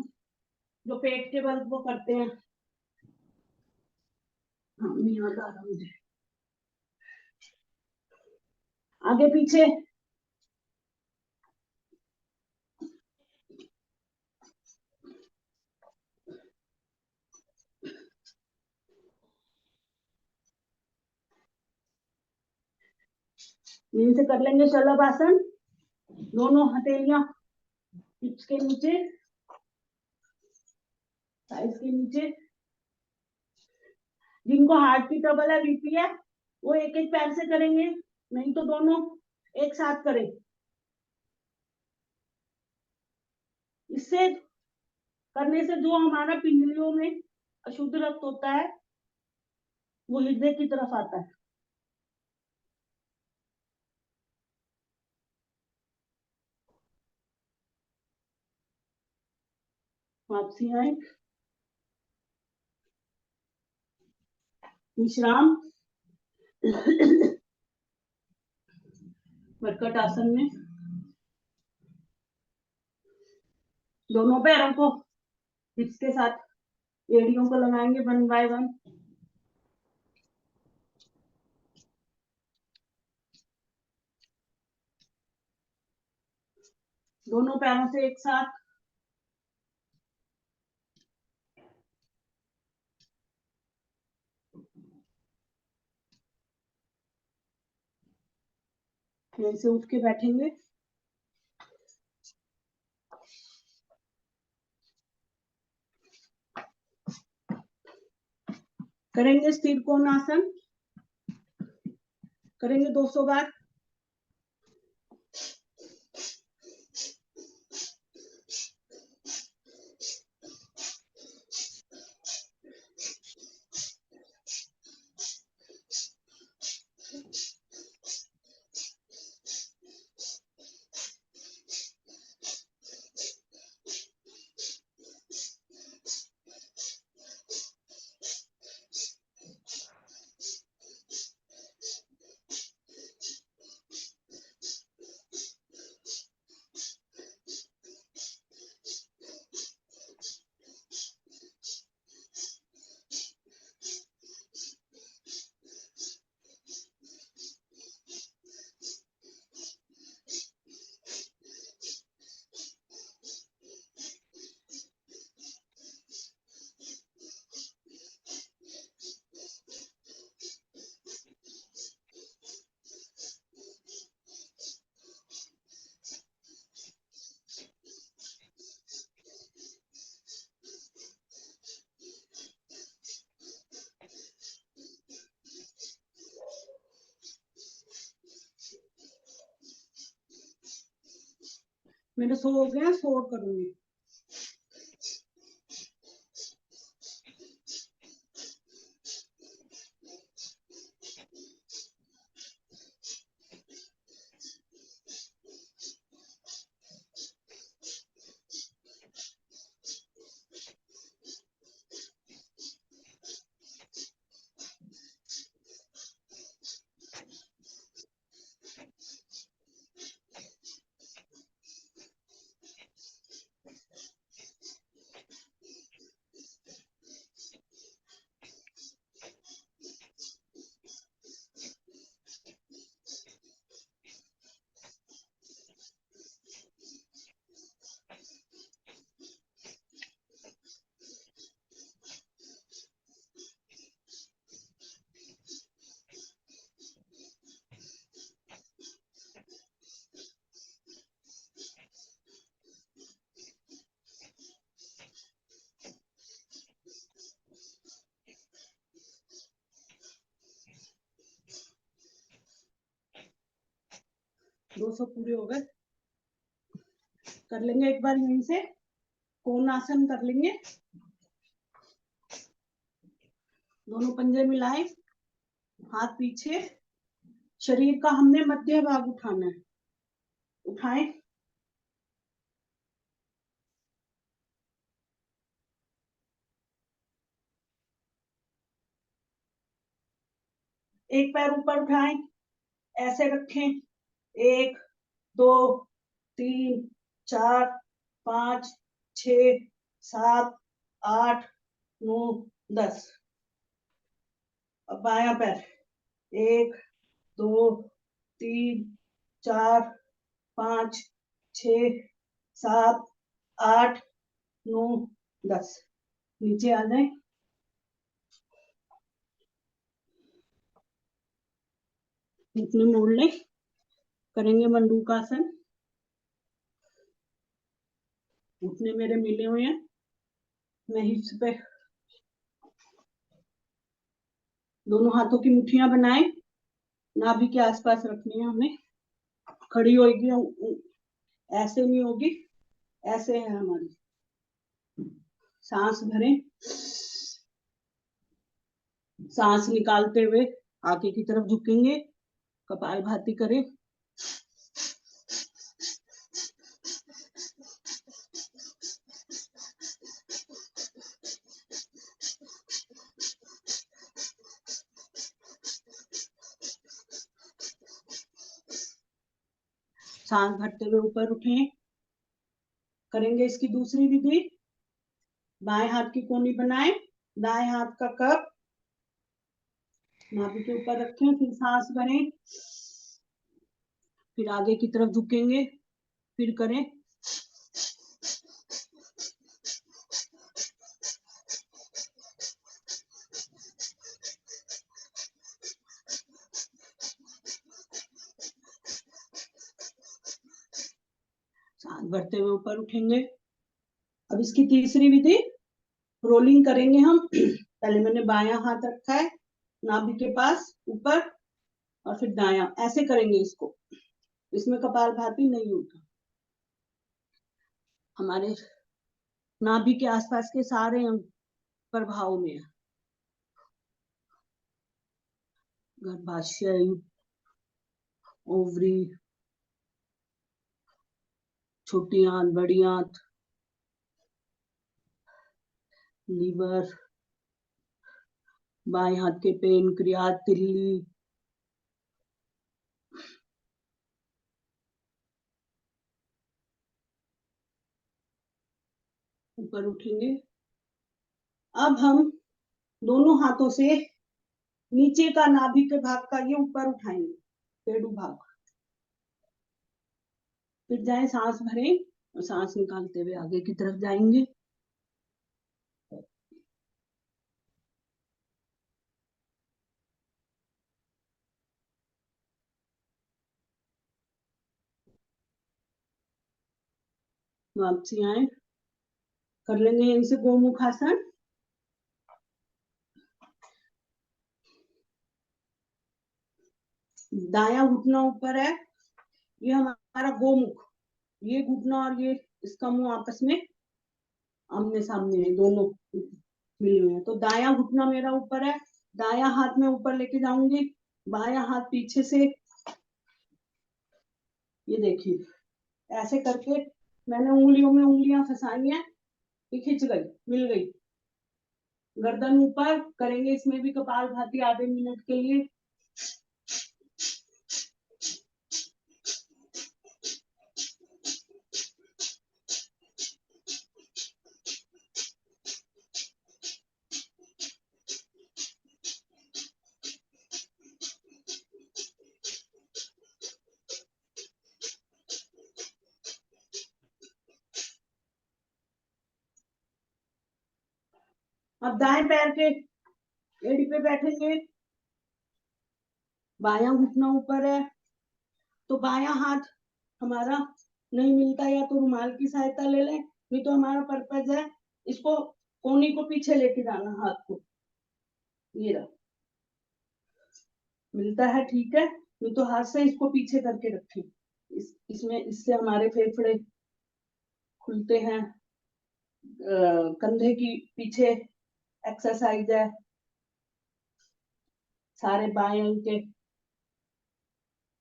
जो पेट के बल को करते हैं। हाँ नहीं याद आ रहा मुझे। आगे पीछे, नीचे से कर लेंगे शलभासन। दोनों हथेलियां हिप्स के नीचे, साइज के नीचे। जिनको हार्ट की ट्रबल है, बीपी है, वो एक एक पैर से करेंगे, नहीं तो दोनों एक साथ करें। इससे करने से जो हमारा पिंडलियों में अशुद्ध रक्त होता है वो हृदय की तरफ आता है। वापसी आए, विश्राम। मरकट आसन में दोनों पैरों को हिप्स के साथ एड़ियों को लगाएंगे 1 बाय 1। दोनों पैरों से एक साथ। फिर से उठ के बैठेंगे। करेंगे स्थिर कोण आसन, करेंगे 200 बार। मेरे 100 हो गया, 100 और करूंगी। दो सौ पूरे हो गए। कर लेंगे एक बार यहीं से कोण आसन कर लेंगे। दोनों पंजे मिलाएं, हाथ पीछे। शरीर का हमने मध्य भाग उठाना है। उठाएं, एक पैर ऊपर उठाएं, ऐसे रखें। 1 2 3 4 5 6 7 8 9 10। अब बायां पैर, 1 2 3 4 5 6 7 8 9 10। नीचे आ जाए, घुटने मोड़ ले, करेंगे मंडूकासन। घुटने मेरे मिले हुए हैं, मैं हिप्स पे दोनों हाथों की मुट्ठियां बनाए, नाभि के आसपास रखनी है हमें। खड़ी होगी, ऐसे नहीं होगी, ऐसे है हमारी। सांस भरें, सांस निकालते हुए आगे की तरफ झुकेंगे, कपालभाति करें। सांस भरते हुए ऊपर उठें। करेंगे इसकी दूसरी विधि। बाएं हाथ की कोहनी बनाएं, दाएं हाथ का कप नाभि के ऊपर रखें, फिर सांस भरें, फिर आगे की तरफ झुकेंगे, फिर करें। सांस भरते हुए ऊपर उठेंगे। अब इसकी तीसरी विधि, रोलिंग करेंगे हम। पहले मैंने बायां हाथ रखा है नाभि के पास ऊपर, और फिर दायां, ऐसे करेंगे इसको। इसमें कपालभाति नहीं होगा। हमारे नाभि के आसपास के सारे अंग प्रभाव में है। गर्भाशय, ओवरी, छोटी आंत, बड़ी आंत, लीवर, बाएं हाथ के पेनक्रियाज, तिल्ली, ऊपर उठेंगे। अब हम दोनों हाथों से नीचे का नाभि के भाग का ये ऊपर उठाएंगे, पेड़ू भाग। फिर जाए, सांस भरें और सांस निकालते हुए आगे की तरफ जाएंगे। वापसी आए, कर लेंगे इनसे गोमुख आसन। दाया घुटना ऊपर है, ये हमारा गोमुख, ये घुटना और ये इसका मुंह आपस में आमने सामने है, दोनों मिले हुए हैं। तो दाया घुटना मेरा ऊपर है, दाया हाथ में ऊपर लेके जाऊंगी, बाया हाथ पीछे से, ये देखिए ऐसे करके मैंने उंगलियों में उंगलियां फंसाई हैं, ये खिंच गई, मिल गई। गर्दन ऊपर करेंगे, इसमें भी कपालभाति आधे मिनट के लिए। अब दाएं पैर के एड़ी पे बैठेंगे, बायां घुटना ऊपर है, तो बायां हाथ हमारा नहीं मिलता, या तो रुमाल की सहायता ले लें, नहीं तो हमारा पर्पज है इसको कोहनी को पीछे लेके जाना, हाथ को, ये रहा, मिलता है ठीक है, नहीं तो हाथ से इसको पीछे करके रखें। इसमें इससे हमारे फेफड़े खुलते हैं। कंधे की पीछे एक्सरसाइज है, सारे बाएं अंग के,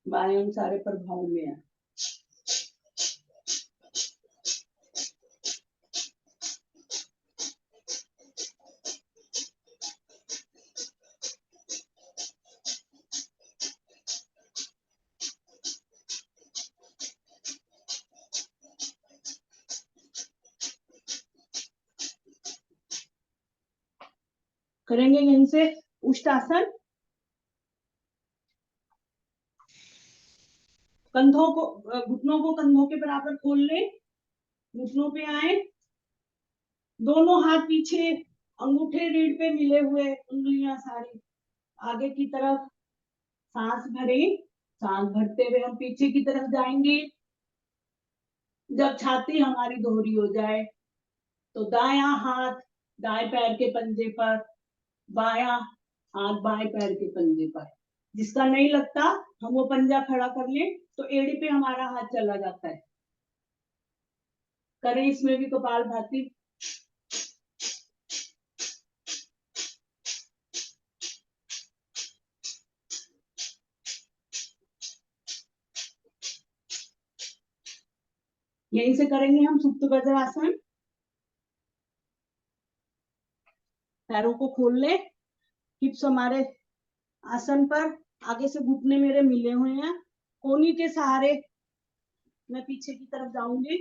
बाएं अंग सारे प्रभाव में है। करेंगे यहीं से उष्टासन। कंधों को घुटनों को कंधों के बराबर खोल ले, घुटनों पे आए, दोनों हाथ पीछे, अंगूठे रीढ़ पे मिले हुए, उंगलियां सारी आगे की तरफ, सांस भरे, सांस भरते हुए हम पीछे की तरफ जाएंगे। जब छाती हमारी दोहरी हो जाए तो दायां हाथ दाएं पैर के पंजे पर, बायां हाथ बाएं पैर के पंजे पर। जिसका नहीं लगता हम वो पंजा खड़ा कर लें तो एड़ी पे हमारा हाथ चला जाता है। करें इसमें भी कपालभाति। यहीं से करेंगे हम सुप्त वज्रासन। पैरों को खोल ले, हिप्स हमारे आसन पर, आगे से घुटने मेरे मिले हुए हैं, कोहनी के सहारे मैं पीछे की तरफ जाऊंगी।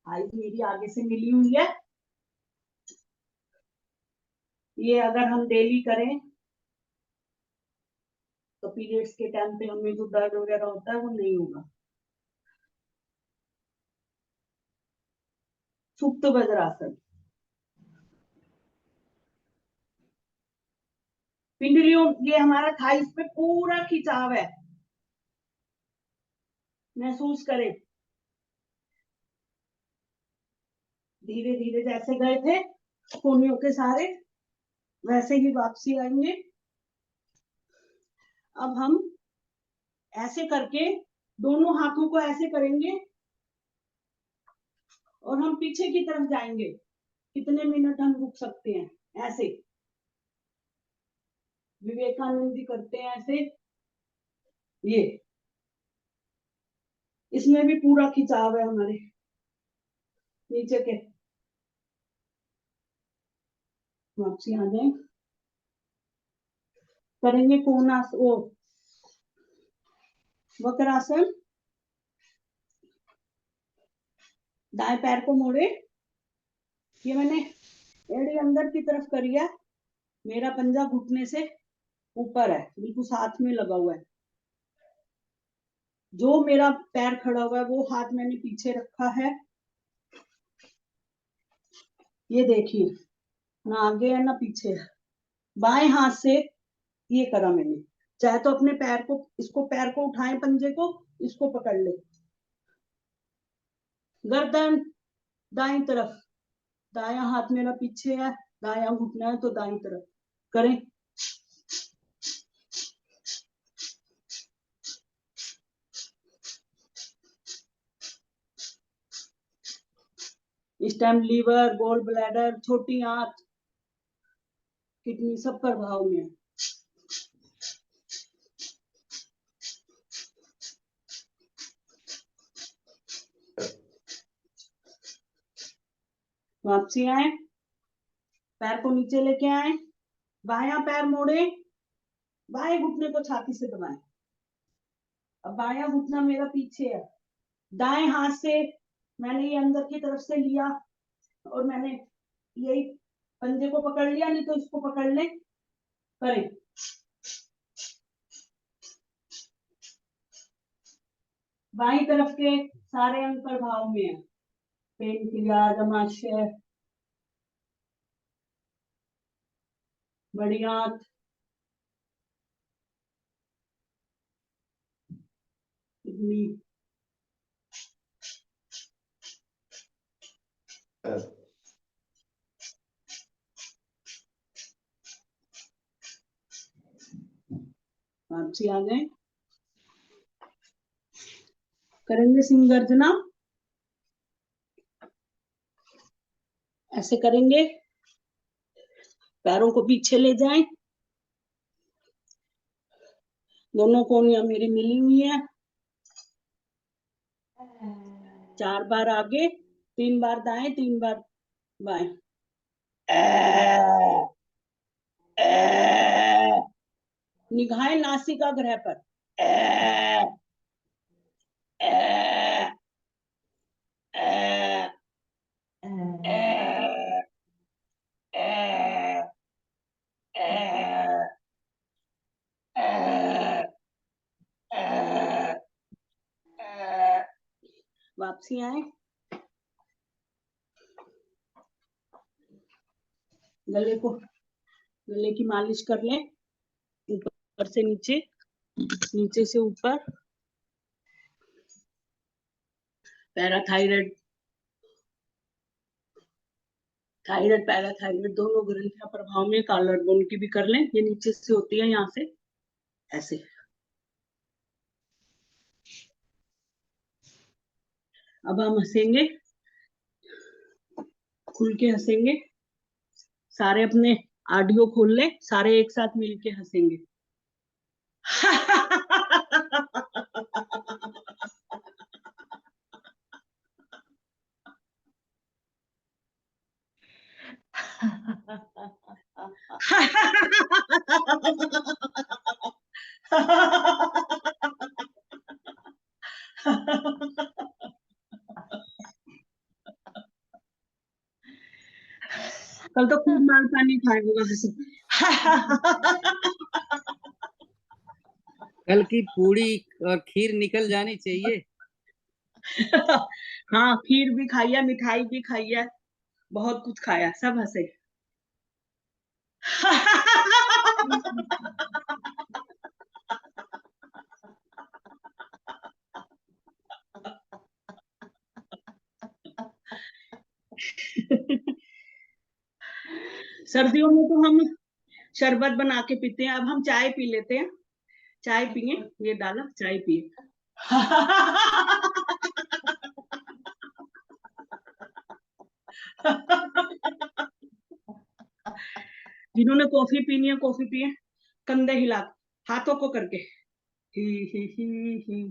हाइट मेरी आगे से मिली हुई है। ये अगर हम डेली करें तो पीरियड्स के टाइम पे हमें जो दर्द वगैरह होता है वो नहीं होगा। सुप्त वज्रासन। पिंडलियों, ये हमारा थाइस पे पूरा खिंचाव है, महसूस करें। धीरे धीरे जैसे गए थे कोहनियों के सहारे वैसे ही वापसी आएंगे। अब हम ऐसे करके दोनों हाथों को ऐसे करेंगे और हम पीछे की तरफ जाएंगे। कितने मिनट हम रुक सकते हैं ऐसे। विवेकानंद जी करते हैं ऐसे। ये इसमें भी पूरा खिंचाव है हमारे नीचे के। वापसी आ जाए। करेंगे कोणास वो वक्रासन। दाएं पैर को मोड़े। ये मैंने एड़ी अंदर की तरफ करी है, मेरा पंजा घुटने से ऊपर है, बिल्कुल साथ में लगा हुआ है। जो मेरा पैर खड़ा हुआ है वो हाथ मैंने पीछे रखा है। ये देखिए, ना आगे है ना पीछे है। बाएं हाथ से ये करा मैंने। चाहे तो अपने पैर को, इसको पैर को उठाएं, पंजे को, इसको पकड़ ले। गर्दन दाईं तरफ, दायां हाथ मेरा पीछे है, दायां घुटना है तो दाईं तरफ करें। इस टाइम लीवर, गोल ब्लैडर, छोटी आंत, किडनी सब प्रभाव में है। वापसी आए, पैर को नीचे लेके आए, बायां पैर मोड़े, बाएं घुटने को छाती से दबाएं। अब बायां घुटना मेरा पीछे है, दाएं हाथ से मैंने ये अंदर की तरफ से लिया और मैंने यही पंजे को पकड़ लिया, नहीं तो इसको पकड़ ले। करें। बाई तरफ के सारे अंग प्रभाव में है, पेनक्रिया, जमाशय, बड़ी आंत, किडनी। वापसी आ गए। करेंगे सिंह गर्जना। ऐसे करेंगे, पैरों को पीछे ले जाएं, दोनों कोहनियां मेरी मिली हुई है। 4 बार आगे, 3 बार दाएं, 3 बार बाएं। निगाहें नासिका ग्रह पर। वापसी आए, गले की मालिश कर लें, ऊपर से नीचे, नीचे से ऊपर। पैराथायराइड, थायराइड पैराथायराइड दोनों ग्रंथियां प्रभाव में, कॉलर बोन की भी कर लें। ये नीचे से होती है, यहाँ से ऐसे। अब हम हंसेंगे, खुल के हंसेंगे। सारे अपने ऑडियो खोल लें, सारे एक साथ मिलके हंसेंगे। कल तो खूब माल पानी खाएगा हंसो। कल की पूड़ी और खीर निकल जानी चाहिए। हाँ, खीर भी खाइए, मिठाई भी खाइए, बहुत कुछ खाया, सब हंसे। सर्दियों में तो हम शरबत बना के पीते हैं, अब हम चाय पी लेते हैं। चाय पिए, ये डाला, चाय पिए। जिन्होंने कॉफी पीनी है, कॉफी पिए, कंधे हिला, हाथों को करके। ही ही ही,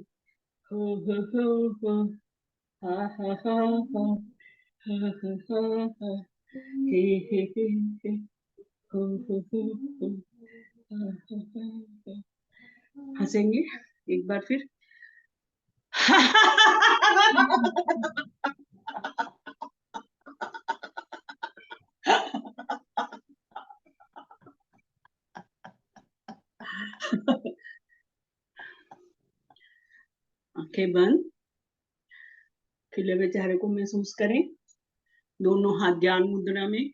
हो हो, हा हा हा हा, हा हा हा हा, ही ही, हो हो, हा हा हा। हंसेंगे एक बार फिर। आंखें बंद, खिले हुए चेहरे को महसूस करें, दोनों हाथ ज्ञान मुद्रा में,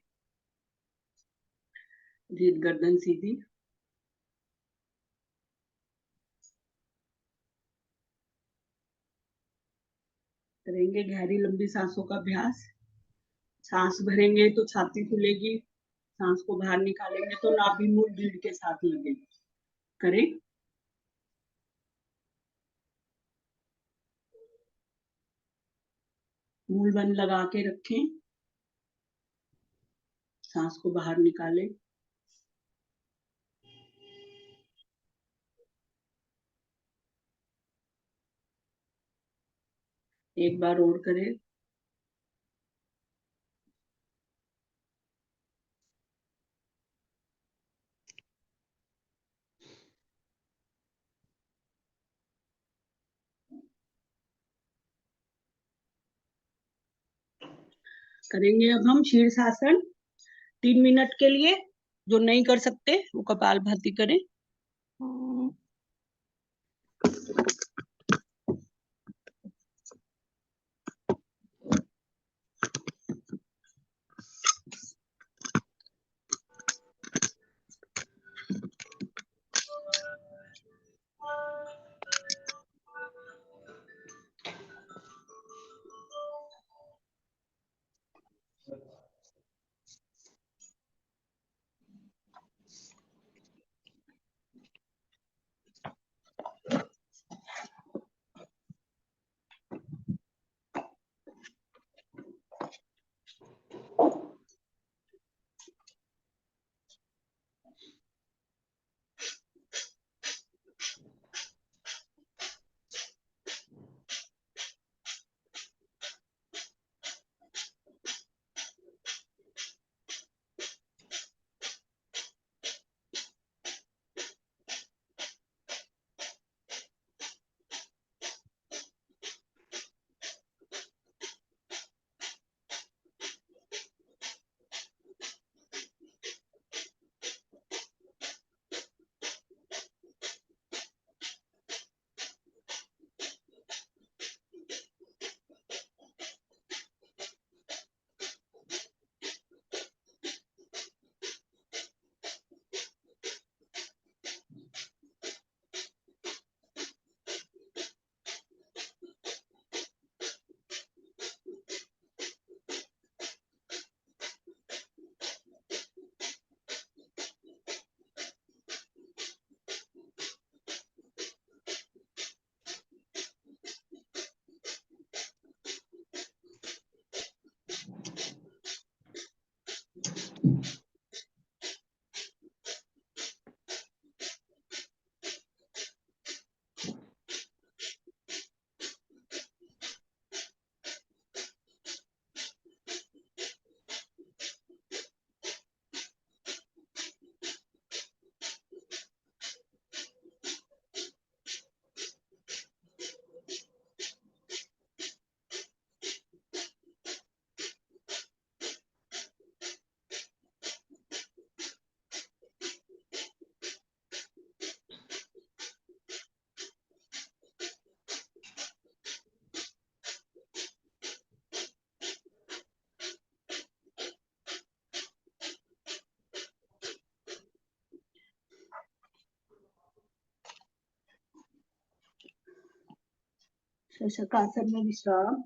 रीढ़ गर्दन सीधी। करेंगे गहरी लंबी सांसों का अभ्यास। सांस भरेंगे तो छाती खुलेगी, सांस को बाहर निकालेंगे तो नाभि मूल रीढ़ के साथ लगेगी। करें। मूल बंद लगा के रखें, सांस को बाहर निकालें। एक बार और करें। करेंगे अब हम शीर्षासन 3 मिनट के लिए। जो नहीं कर सकते वो कपालभाति करें। शशकासन में विश्राम।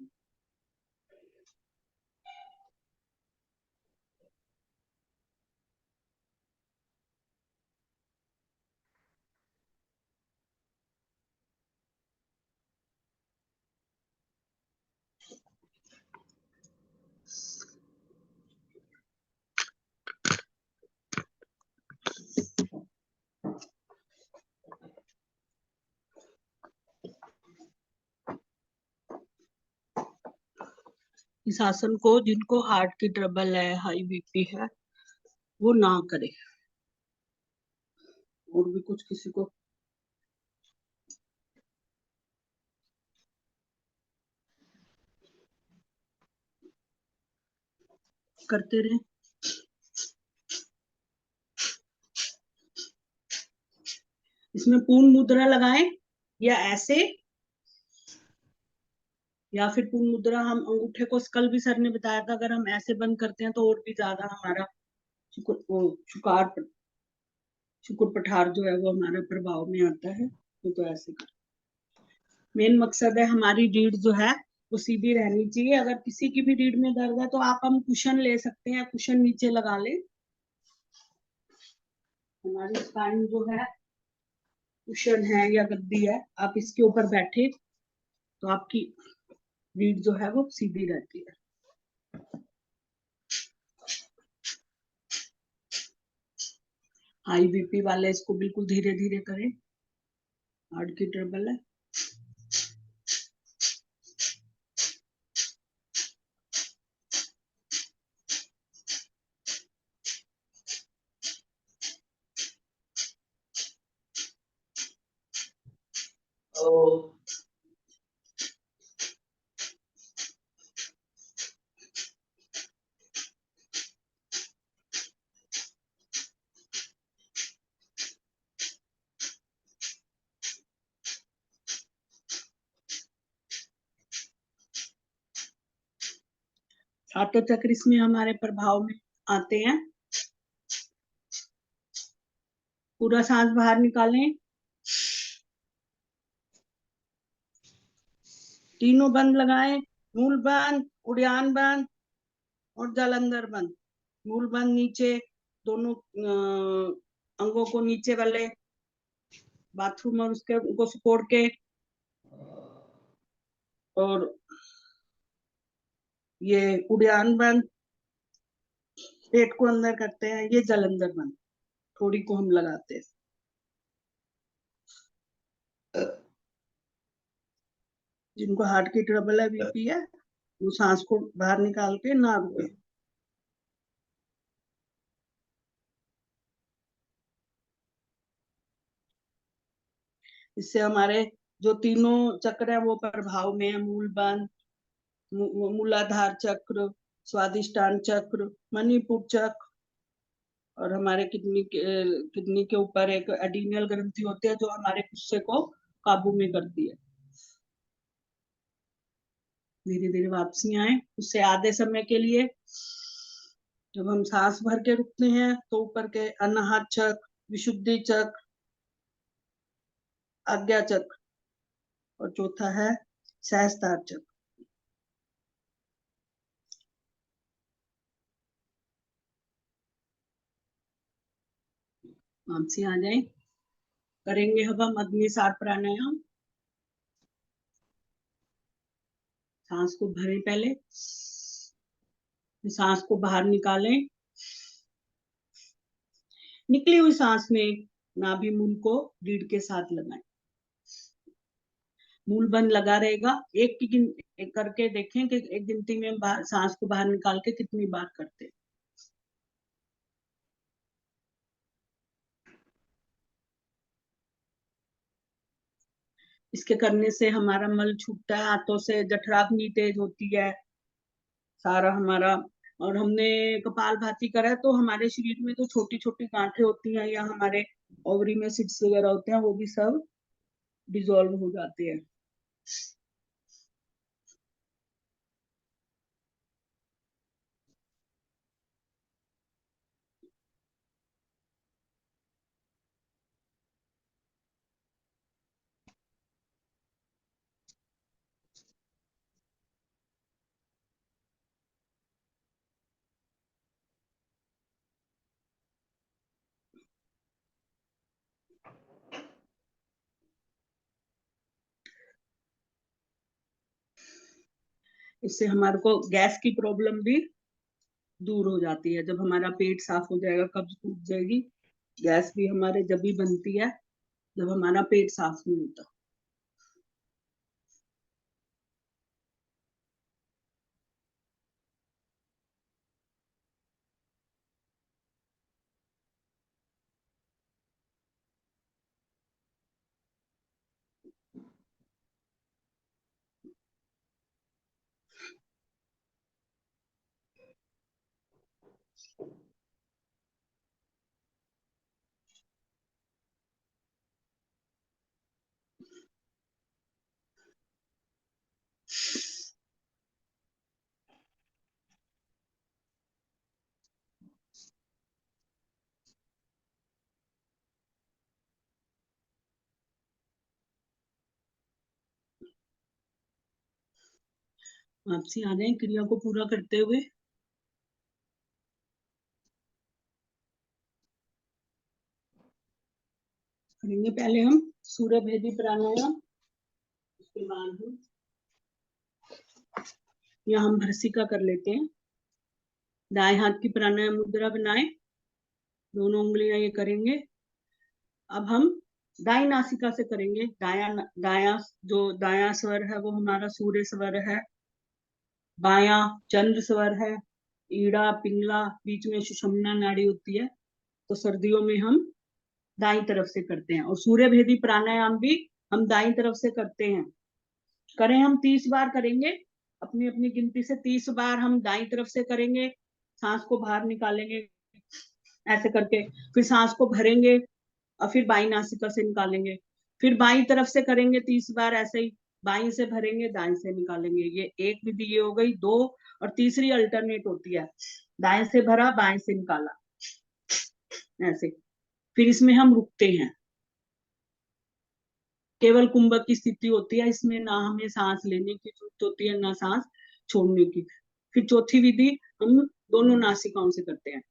इस आसन को जिनको हार्ट की ट्रबल है, हाई बीपी है, वो ना करे। और भी कुछ किसी को करते रहे। इसमें पूर्ण मुद्रा लगाएं या ऐसे, या फिर पूर्ण मुद्रा हम अंगूठे को, कल भी सर ने बताया था, अगर हम ऐसे बंद करते हैं तो और भी ज्यादा हमारा शुक्र पठार जो है वो हमारे प्रभाव में आता है। तो ऐसे कर, मेन मकसद है हमारी रीढ़ जो है वो सीधी रहनी चाहिए। अगर किसी की भी रीढ़ में दर्द है तो हम कुशन ले सकते हैं, कुशन नीचे लगा ले। हमारी स्पाइन जो है कुशन है या गद्दी है, आप इसके ऊपर बैठे तो आपकी रीढ़ जो है वो सीधी रहती है। हाई बीपी वाले इसको बिल्कुल धीरे धीरे करें, हार्ट की ट्रबल है। सातों चक्र इसमें हमारे प्रभाव में आते हैं। पूरा सांस बाहर निकालें, तीनों बंद लगाएं, मूल बंद, उड़ान बंद और जलंधर बंद। मूल बंद नीचे, दोनों अंगों को नीचे वाले बाथरूम और उसके उनको सिकोड़ के, और ये उड़ान बंद, पेट को अंदर करते हैं, ये जलंधर बंद थोड़ी को हम लगाते हैं। जिनको हार्ट की ट्रबल है, बीपी है, वो सांस को बाहर निकाल के ना रुके। इससे हमारे जो तीनों चक्र है वो प्रभाव में है। मूल बंद, मूलाधार चक्र, स्वादिष्टान चक्र, मणिपुर चक्र, और हमारे किडनी के ऊपर एक एडिनियल ग्रंथि होती है जो हमारे गुस्से को काबू में करती है। धीरे धीरे वापसी आए। उससे आधे समय के लिए जब हम सांस भर के रुकते हैं तो ऊपर के अनाहत चक्र, विशुद्धि चक्र, आज्ञा चक्र, और चौथा है सहस्त्रार चक्र। वापसी आ जाए। करेंगे अब हम अग्निसार प्राणायाम। सांस को भरें, पहले सांस को बाहर निकालें। निकली हुई सांस में नाभि मूल को रीढ़ के साथ लगाएं। मूल बंद लगा रहेगा। एक करके देखें कि एक गिनती में सांस को बाहर निकाल के कितनी बार करते हैं। इसके करने से हमारा मल छूटता है, हाथों से जठराग्नि तेज होती है सारा हमारा। और हमने कपालभाति करा है तो हमारे शरीर में जो छोटी छोटी गांठें होती हैं या हमारे ओवरी में सिट्स वगैरह होते हैं वो भी सब डिजोल्व हो जाते हैं। इससे हमारे को गैस की प्रॉब्लम भी दूर हो जाती है। जब हमारा पेट साफ हो जाएगा, कब्ज टूट जाएगी। गैस भी हमारे जब भी बनती है जब हमारा पेट साफ नहीं होता। आपसे आ रहे हैं क्रिया को पूरा करते हुए। करेंगे पहले हम सूर्य भेदी प्राणायाम, उसके बाद हम यहाँ हम भर्सिका कर लेते हैं। दाएं हाथ की प्राणायाम मुद्रा बनाए, दोनों उंगलियां ये करेंगे। अब हम दाई नासिका से करेंगे। दाया जो दाया स्वर है वो हमारा सूर्य स्वर है, बाया चंद्र स्वर है, ईड़ा पिंगला, बीच में सुषुम्ना नाड़ी होती है। तो सर्दियों में हम दाई तरफ से करते हैं। और सूर्य भेदी प्राणायाम भी हम दाई तरफ से करते हैं। करें हम 30 बार करेंगे, अपनी अपनी गिनती से 30 बार हम दाई तरफ से करेंगे। सांस को बाहर निकालेंगे ऐसे करके, फिर सांस को भरेंगे और फिर बाई नासिका से निकालेंगे। फिर बाई तरफ से करेंगे 30 बार ऐसे ही, बाई से भरेंगे दाएं से निकालेंगे। ये एक विधि ये हो गई। दो और तीसरी अल्टरनेट होती है, दाएं से भरा बाएं से निकाला ऐसे। फिर इसमें हम रुकते हैं, केवल कुंभक की स्थिति होती है। इसमें ना हमें सांस लेने की जरूरत होती है ना सांस छोड़ने की। फिर चौथी विधि हम दोनों नासिकाओं से करते हैं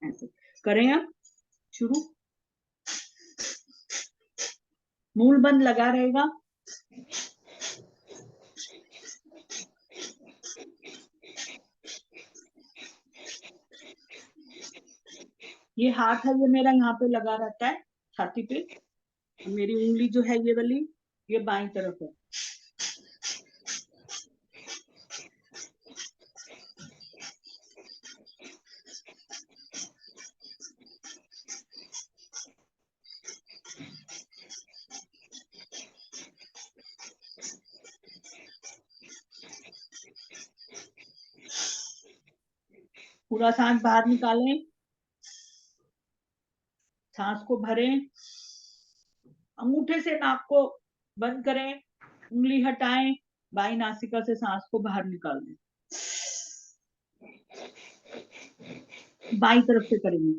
ऐसे। करें अब शुरू। मूल बंद लगा रहेगा। ये हाथ है, ये मेरा यहाँ पे लगा रहता है छाती पे। मेरी उंगली जो है ये वाली, ये बाईं तरफ है। पूरा सांस बाहर निकालें, सांस को भरें, अंगूठे से नाक को बंद करें, उंगली हटाएं, बाई नासिका से सांस को बाहर निकाल दें। बाई तरफ से करेंगे।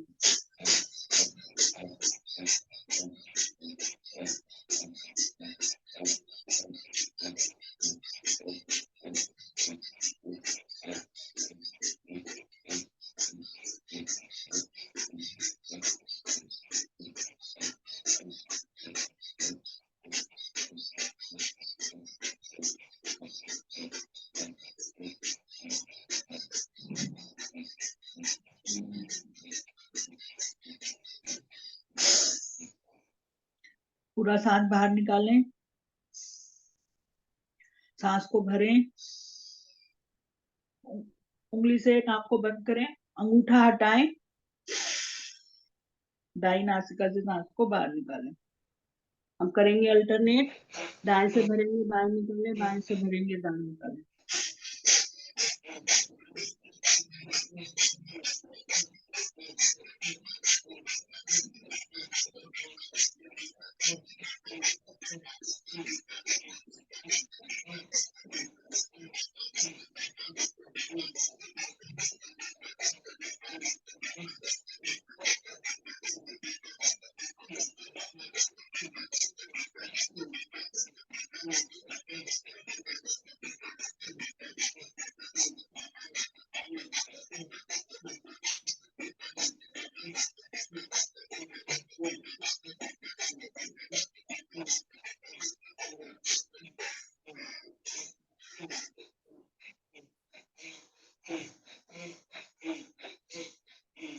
पूरा सांस बाहर निकालें, सांस को भरें, उंगली से नाक को बंद करें, अंगूठा हटाएं, दाई नासिका से सांस को बाहर निकालें। हम करेंगे अल्टरनेट, दाएं से भरेंगे बाएं निकालें, बाएं से भरेंगे दाएं निकालें।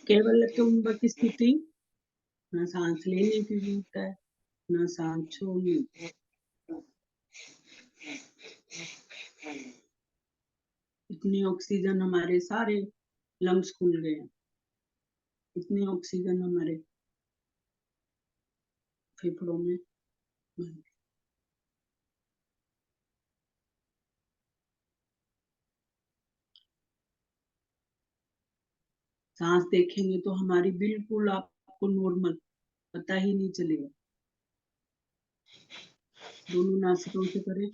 केवल तुम्ब की स्थिति, ना सांस लेने की भी होता है, ना सांस छोड़ने की। इतनी ऑक्सीजन हमारे सारे लंग्स खुल गए हैं, इतनी ऑक्सीजन हमारे फेफड़ों में भर गई। सांस देखेंगे तो हमारी बिल्कुल आपको नॉर्मल पता ही नहीं चलेगा। दोनों नासिकों से करें।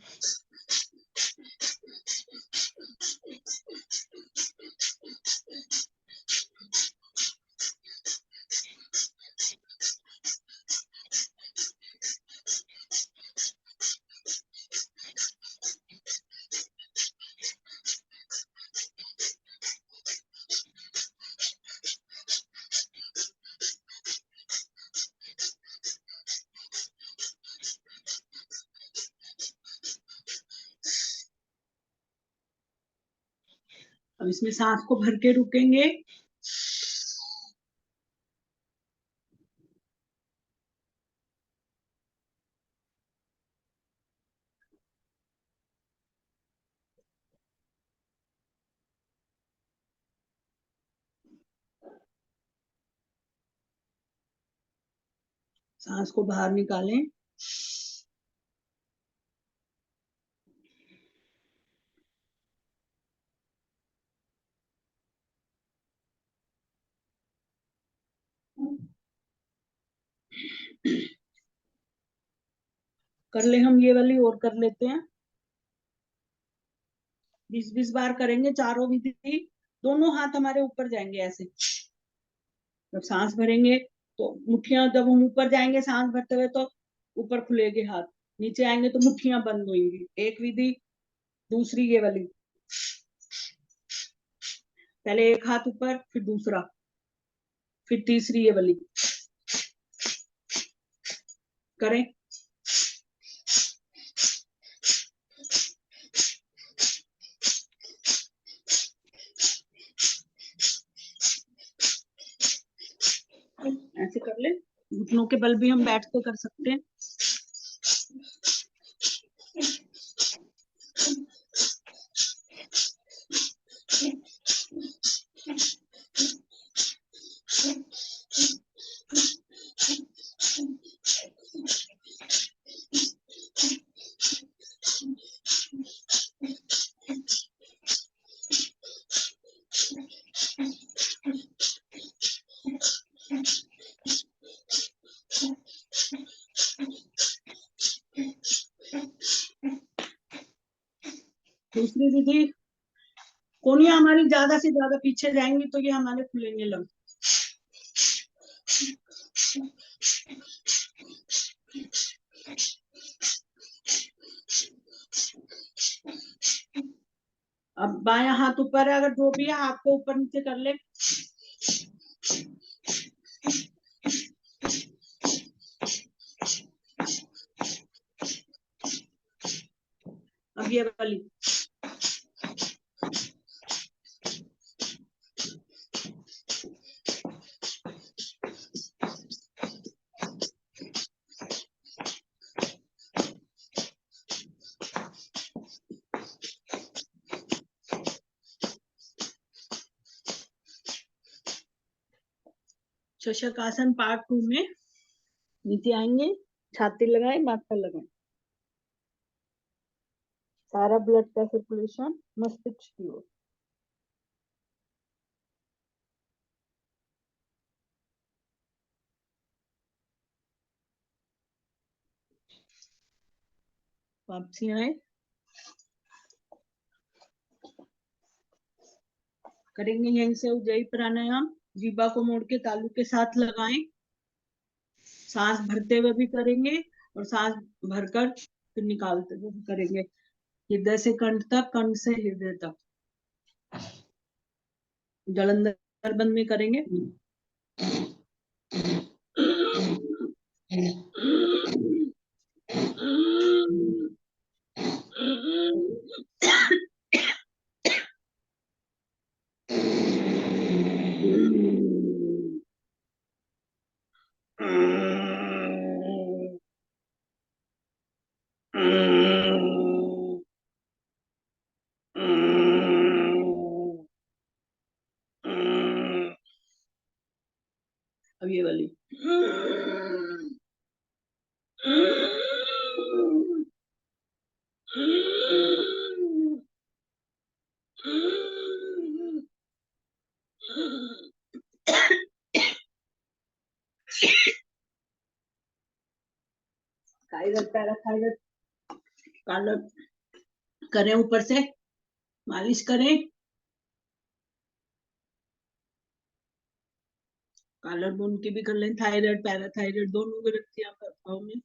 अब इसमें सांस को भर के रुकेंगे। सांस को बाहर निकालें। कर ले, हम ये वाली और कर लेते हैं। 20-20 बार करेंगे चारों विधि। दोनों हाथ हमारे ऊपर जाएंगे ऐसे। जब सांस भरेंगे तो मुट्ठियां, जब हम ऊपर जाएंगे सांस भरते हुए तो ऊपर खुलेंगे हाथ, नीचे आएंगे तो मुट्ठियां बंद होंगी। एक विधि, दूसरी ये वाली। पहले एक हाथ ऊपर, फिर दूसरा, फिर तीसरी ये वाली। करें। ऐसे कर ले। घुटनों के बल भी हम बैठ के कर सकते हैं। दूसरी विधि, कोनियां हमारी ज्यादा से ज्यादा पीछे जाएंगी तो ये हमारे खुलेंगे लंग। अब बायां हाथ ऊपर है, अगर जो भी है हाथ को ऊपर नीचे कर ले। अब ये वाली। शशक आसन पार्ट 2 में नीचे आएंगे, छाती लगाए, माथा लगाए। सारा ब्लड का सर्कुलेशन मस्तिष्क की ओर। वापसी आए, करेंगे यहीं से उज्जयी प्राणायाम। जीभा को मोड़ के तालू के साथ लगाएं। सांस भरते हुए भी करेंगे और सांस भरकर फिर निकालते हुए भी करेंगे। हृदय से कंठ तक, कंठ से हृदय तक। जलंधर बंद में करेंगे। अब ये वाली। थायराइड पैराथायराइड कॉलर करें, ऊपर से मालिश करें। कॉलर बोन की भी कर लें, थायराइड पैराथायराइड दोनों को रखती है आप पाँव में।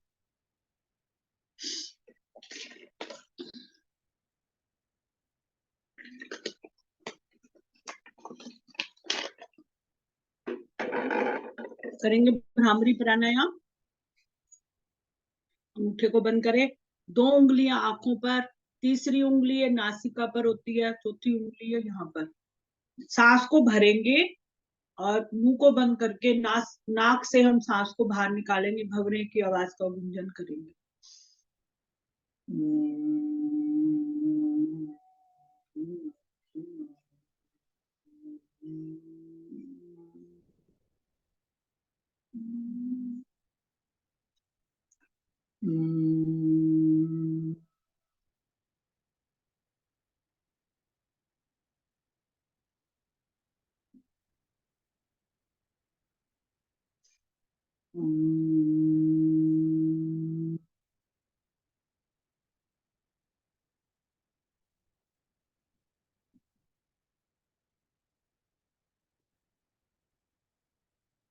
करेंगे भ्रामरी प्राणायाम। अंगूठे को बंद करें, 2 उंगलियां आंखों पर, तीसरी उंगली है नासिका पर होती है, चौथी उंगली है यहाँ पर। सांस को भरेंगे और मुंह को बंद करके नाक से हम सांस को बाहर निकालेंगे, भंवरे की आवाज का गुंजन करेंगे।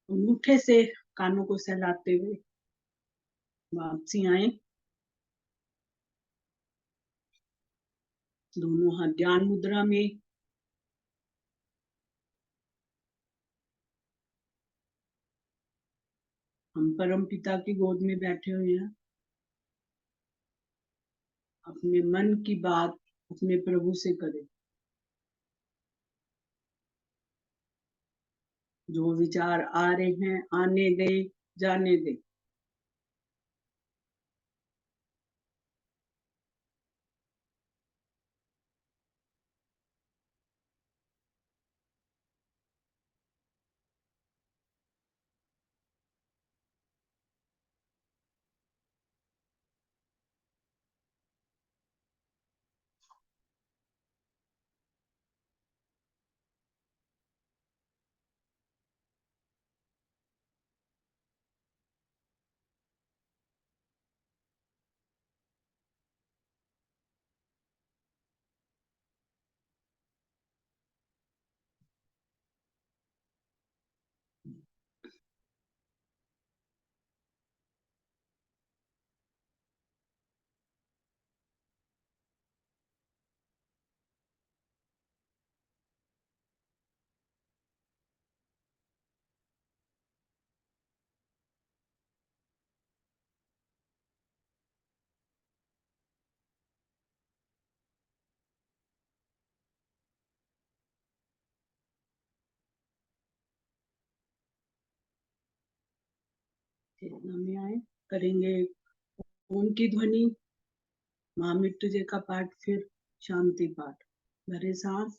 अंगूठे से कानों को सहलाते हुए वापसी आए। दोनों हाथ ध्यान मुद्रा में। हम परम पिता की गोद में बैठे हुए हैं। अपने मन की बात अपने प्रभु से करें। जो विचार आ रहे हैं आने दे, जाने दे। चेतना में आए। करेंगे ओम की ध्वनि, मां मृत्युंजय का पाठ, फिर शांति पाठ। भरे सांस।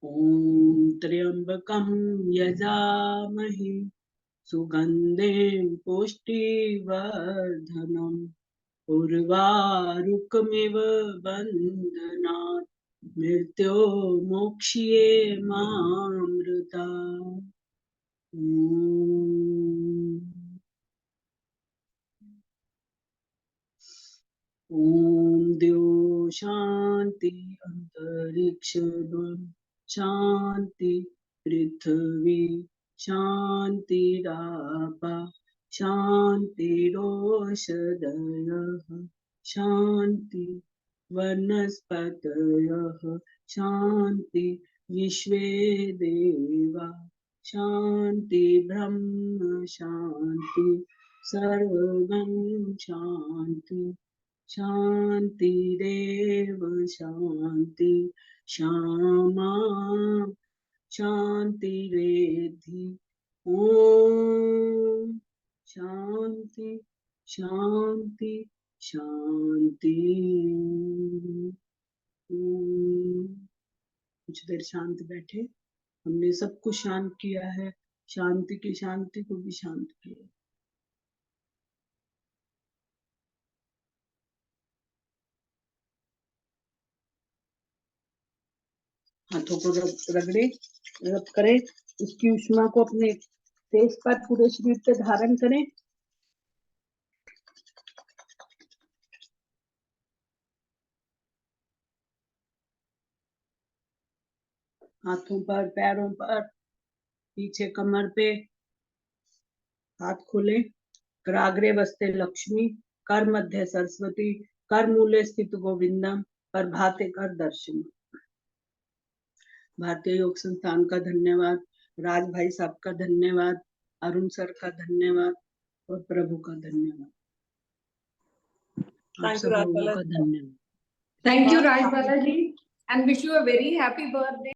ओम त्र्यंबकं यजामहे सुगंधिं पुष्टिवर्धनम् उर्वारुकमिव बन्धनात् मृत्यो मोक्ष्ये मामृता। ओम द्यो शांति अंतरिक्ष शांति पृथ्वी शांति रापा शांतिरोषधयः शांति वनस्पतयः शांति विश्वे देवा शांति ब्रह्म शांति सर्वं शांति शांतिरेव शांति श्यामा शांतिरेधि। ओम शांति शांति। कुछ देर शांत बैठे। हमने सब कुछ शांत किया है, शांति की शांति को भी शांत किया। हाथों को रगड़े, रब करें, उसकी उष्मा को अपने फेस पर पूरे शरीर पे धारण करें। हाथों पर, पैरों पर, पीछे कमर पे हाथ खोले। कराग्रे वस्ते लक्ष्मी, कर मध्य सरस्वती, कर मूले स्थित गोविंदम, पर भाते कर दर्शन। भारतीय योग संस्थान का धन्यवाद, राज भाई साहब का धन्यवाद, अरुण सर का धन्यवाद और प्रभु का धन्यवाद। आप सब लोगों का धन्यवाद। Thank you, Rajbala ji, and wish you a very happy birthday.